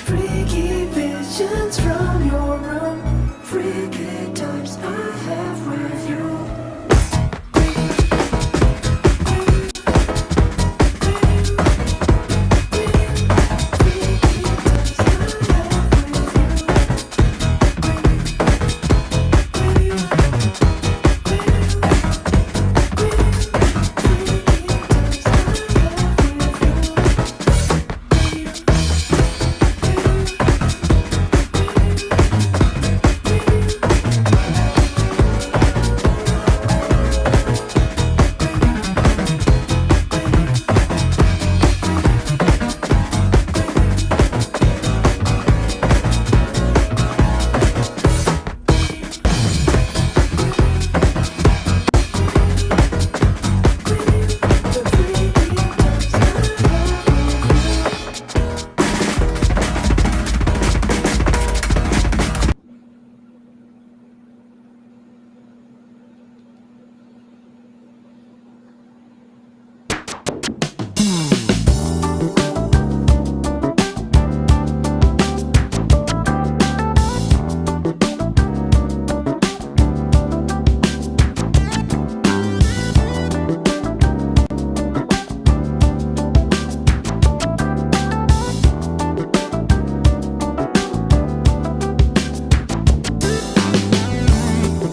Freaky visions from your room. Freaky times I have with you.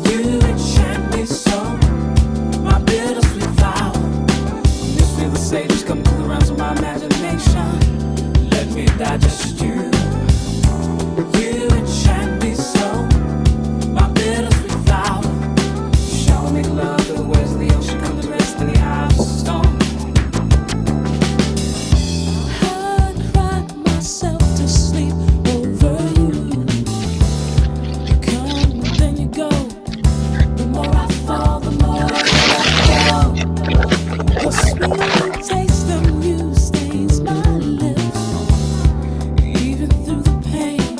You enchant me so, my bittersweet vow. This feel the sages come through the realms of my imagination. Let me digest you. You enchant me so, my bittersweet vow. Show me love the waves of the ocean come to rest in the eyes of stone. I cried myself to sleep over you. You come, then you go. The more I fall, the more I let go. The sweet taste of you stains my lips. Even through the pain,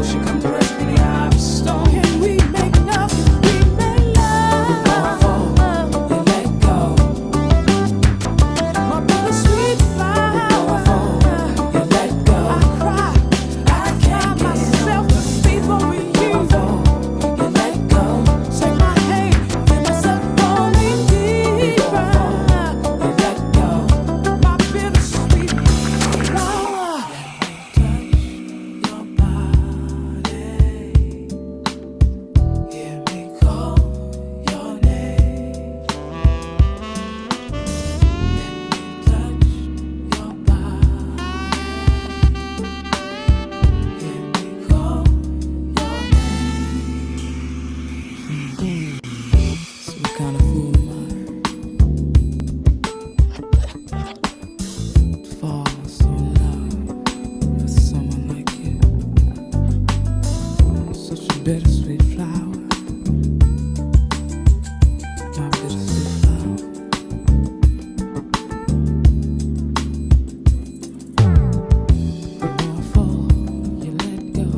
ocean, come the rest of the eye of a storm. Can we make love? We make love. Before I fall, you let go. My bittersweet flower. Before I fall, you let go. I cry myself to sleep over you. Before I fall, you let go. Take my hand, feel myself falling deeper. Before I fall, you let go. My bittersweet flower. Some kind of fool am I? Fall so in love with someone like you. Such a bittersweet flower. My bittersweet flower. The more I fall, you let go.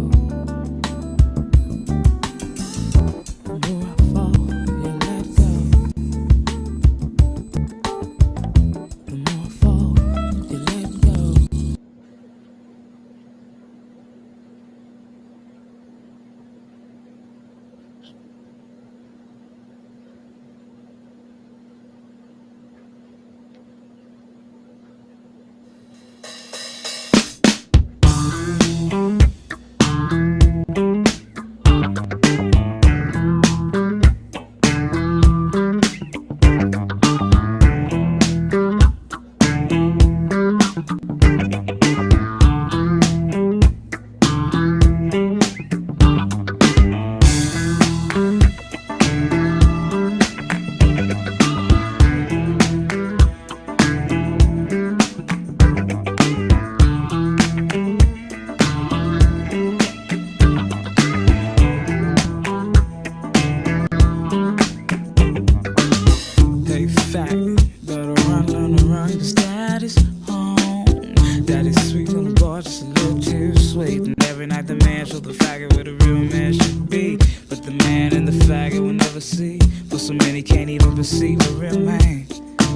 The more I fall, you let go. The more I fall, you let go. Hey, faggot, better run, 'cause daddy's home. Daddy's sweet and gorgeous, a little too sweet. And every night the man shows the faggot what a real man should be. But the man and the faggot will never see. For so many can't even perceive a real man.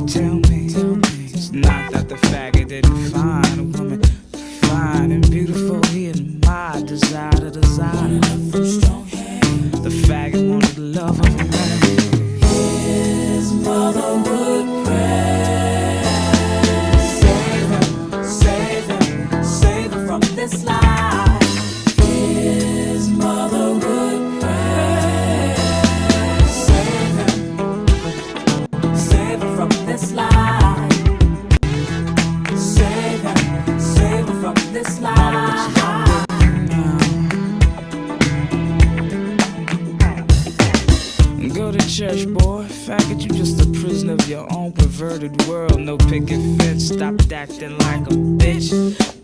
Tell me, it's not that the faggot didn't find a woman fine and beautiful. He admired, desire. The faggot wanted the love of a man. His mother would pray. Save him from this life. His mother would pray. Save him from this life. Save him from this life. Go to church, boy. Faggot, you just a prisoner of your own perverted world. No picket fence, stop acting like a bitch.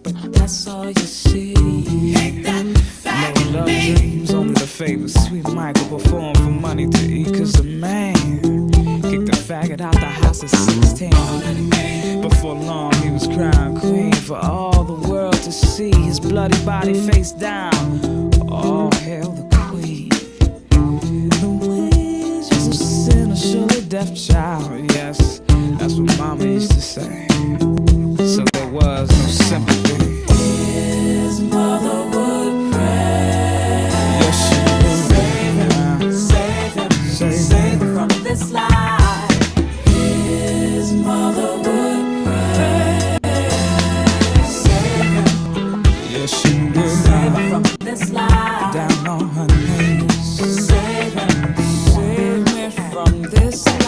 But that's all you see. No love dreams, only the favor. Sweet Michael perform for money to eat. 'Cause the man kicked the faggot out the house at 16. Before long, he was crowned queen for all the world to see. His bloody body face down. All hail the queen. The ways was a sinner, surely deaf child. Yes, that's what mama used to say. So there was no sympathy. His mother would pray. Yes, she would. Save him from this life. His mother would pray. Yes, she would. Save him from this life. Down on her knees. Save me from this life.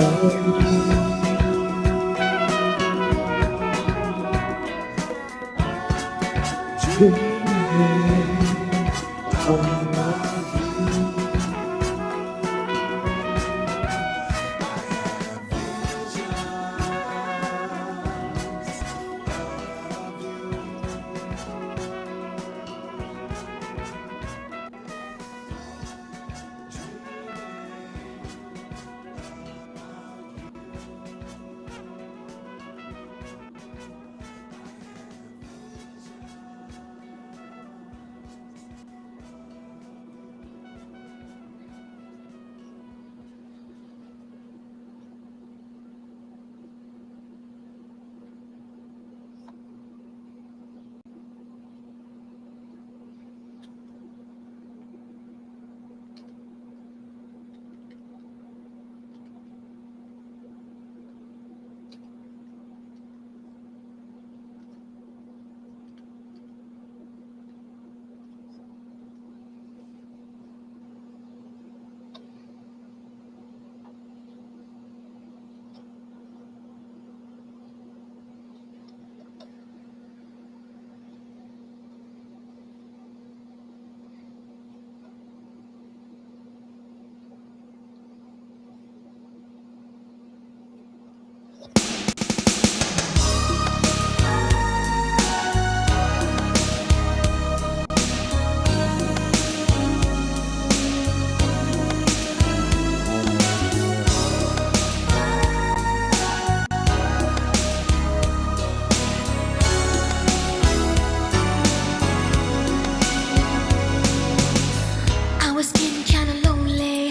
was getting kinda lonely,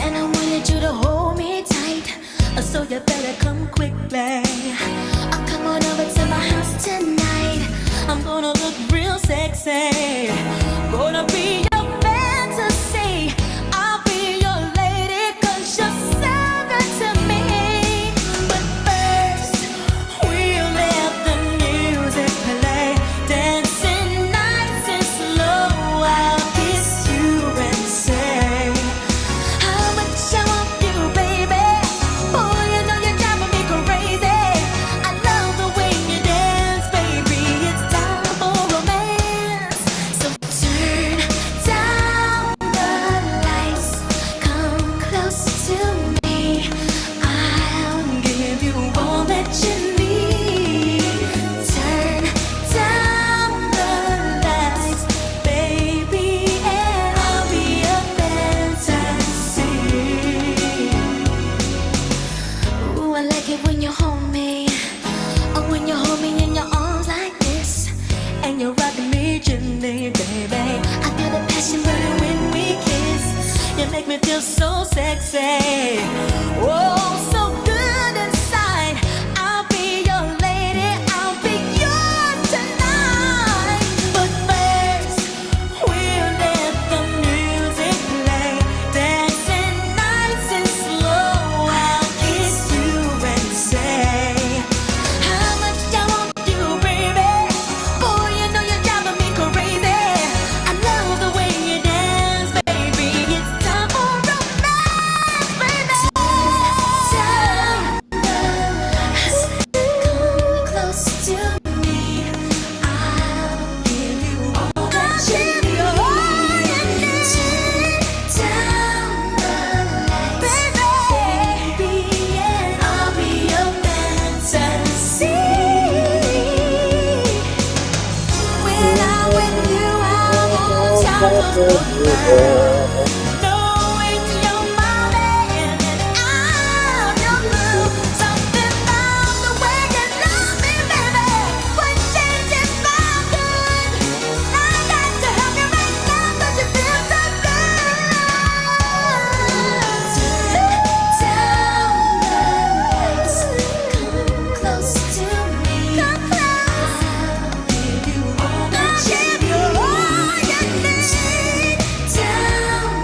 and I wanted you to hold me tight. So you better come quickly. Come on over to my house tonight. I'm gonna look real sexy. Gonna be your fantasy. I'll be your lady, 'cause you're so good to me. But first, we'll let the music play. Dancing nice and slow, I'll kiss you and say how much I want you, baby. Boy, you know you're driving me crazy. I love the way you dance, baby. It's time for romance. So turn down the lights, come close to me. I'll give you all that you need. Turn down the lights, baby, and I'll be a fantasy. Ooh, I like it when you hold me. Oh, when you hold me in your arms like this, and you're rocking me gently, baby. I feel the passion burning when we kiss. You make me feel so sexy. Oh, so good inside. I'll be your lady. I'll be yours tonight. But first, we'll let the music play. Dancing nice and slow, I'll kiss you and say how much I want you, baby. Boy, you know you're driving me crazy. I love the way you dance, baby. It's time for romance, baby. Turn down the lights, come close to me. I'll give you all that you need. Turn down the lights, baby, and I'll be your fantasy. When I'm with you, I'm on top of the world. Knowing you're my man and I'm your girl. Something about the way you love me, baby, would change if I could. I got to help you right now 'cause you feel so good. Turn down the lights, come close to me. Come close. I'll give you all that you need. Down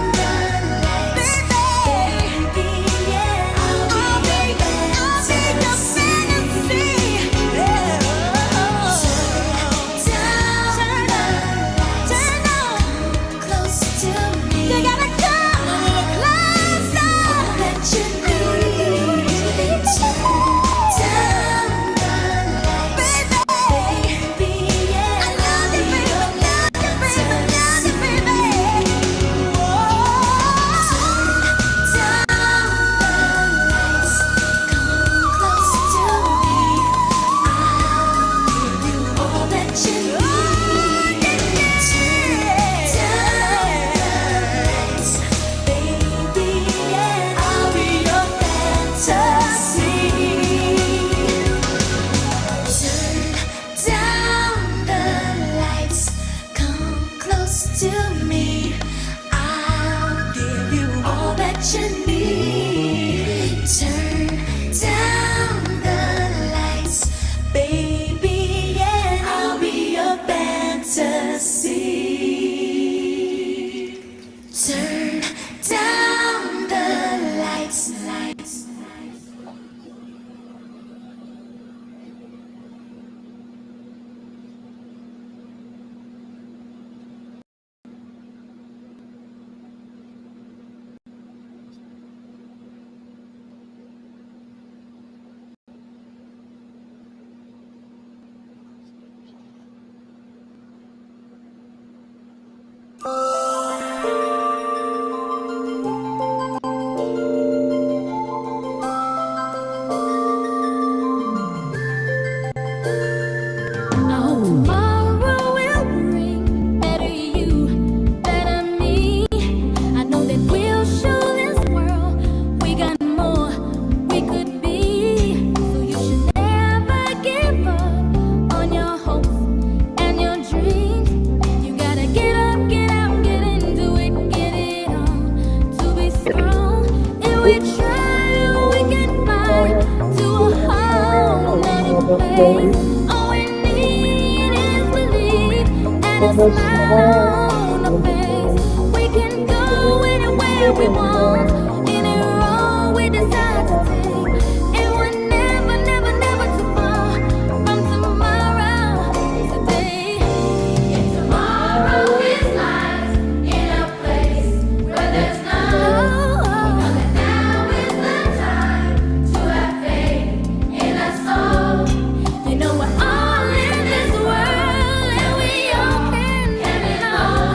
we try, we can find to a whole nother place. All we need is belief and a smile on our face. We can go anywhere we want, any road we decide to take, and we're never, never, never too far from tomorrow. Today, if tomorrow is lies in a place where there's none, know that now is the time to have faith in us all. You know we're all in this world, and we all can have it all.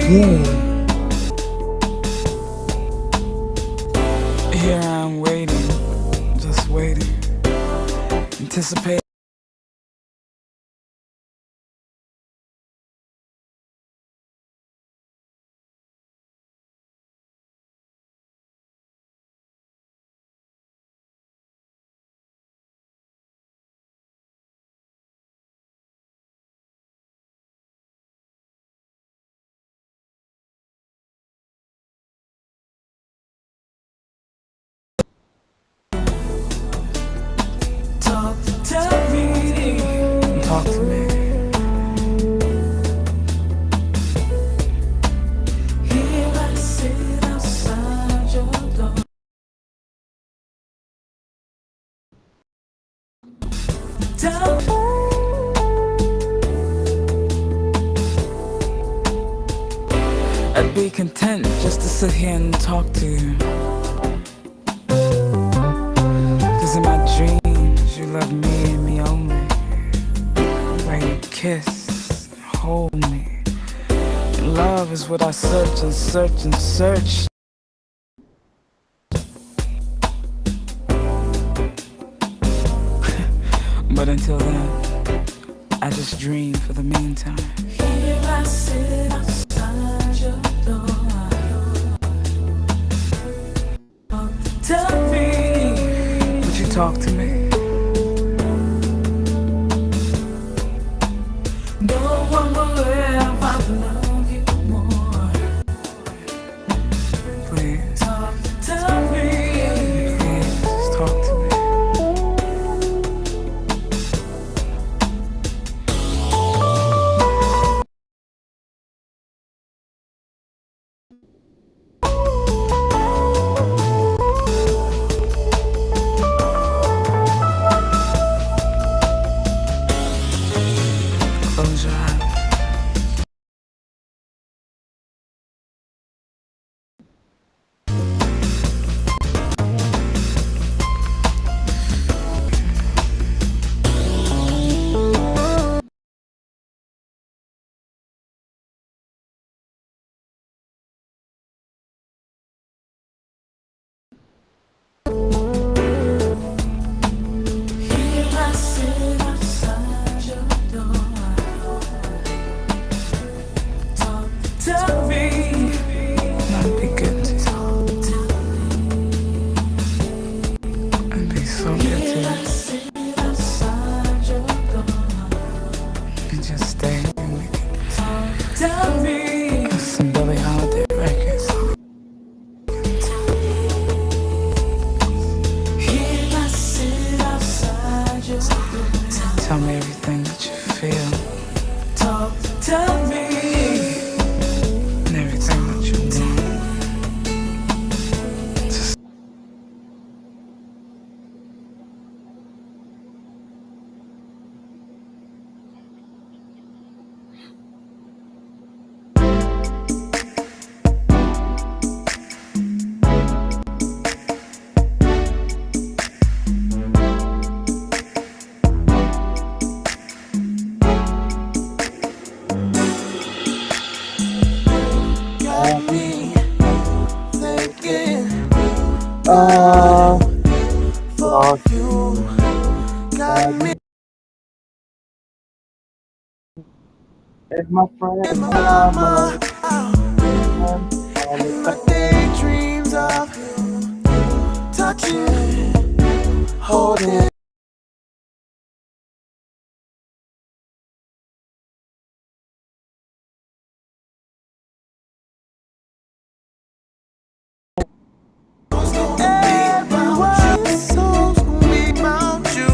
Here I'm waiting, just waiting, anticipating. Talk to me. Here I sit outside your door. I'd be content just to sit here and talk to you. 'Cause in my dreams you love me and me only. Where you kiss, hold me. Love is what I search and search and search. But until then, I just dream for the meantime. Here I sit outside your door. Tell me, would you talk to me? No one will ever love you more. Please, tell me. Please, talk to me. Close your eyes. Here I sit outside your door. Tell me, I'd be good to you. I'd be so good to you. You just stay and we can some Billie Holiday records. Here I sit outside your door. Tell me everything that you feel. Tell me. And everything that you want. Just got me thinking for you. Got me. It's my friend. And my mama, my daydreams of you, touching, holding. Everywhere this song's gonna be about you.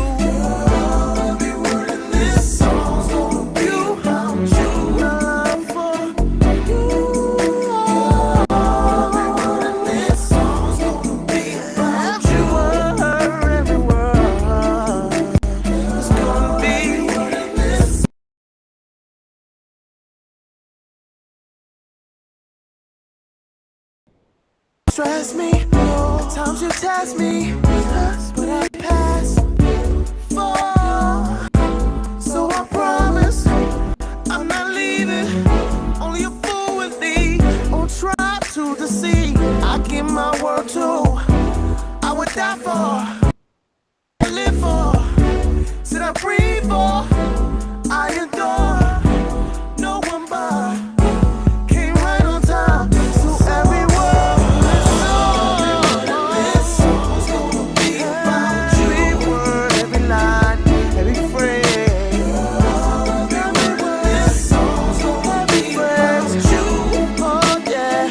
Every word in this song's gonna be about you. Love for you. Every word in this song's gonna be about you. Every word is gonna be in this. Stress me, the times you test me, but I pass for. So I promise I'm not leaving. Only a fool would leave. too. I would die for, I live for, said I breathe for, I adore, no one but, came right on time. So every word, this song's gonna be about you. Every word, every line, every phrase. This song's gonna be about you. Oh yeah,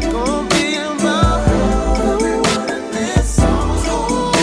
gonna be about every word in this song's gonna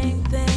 same thing.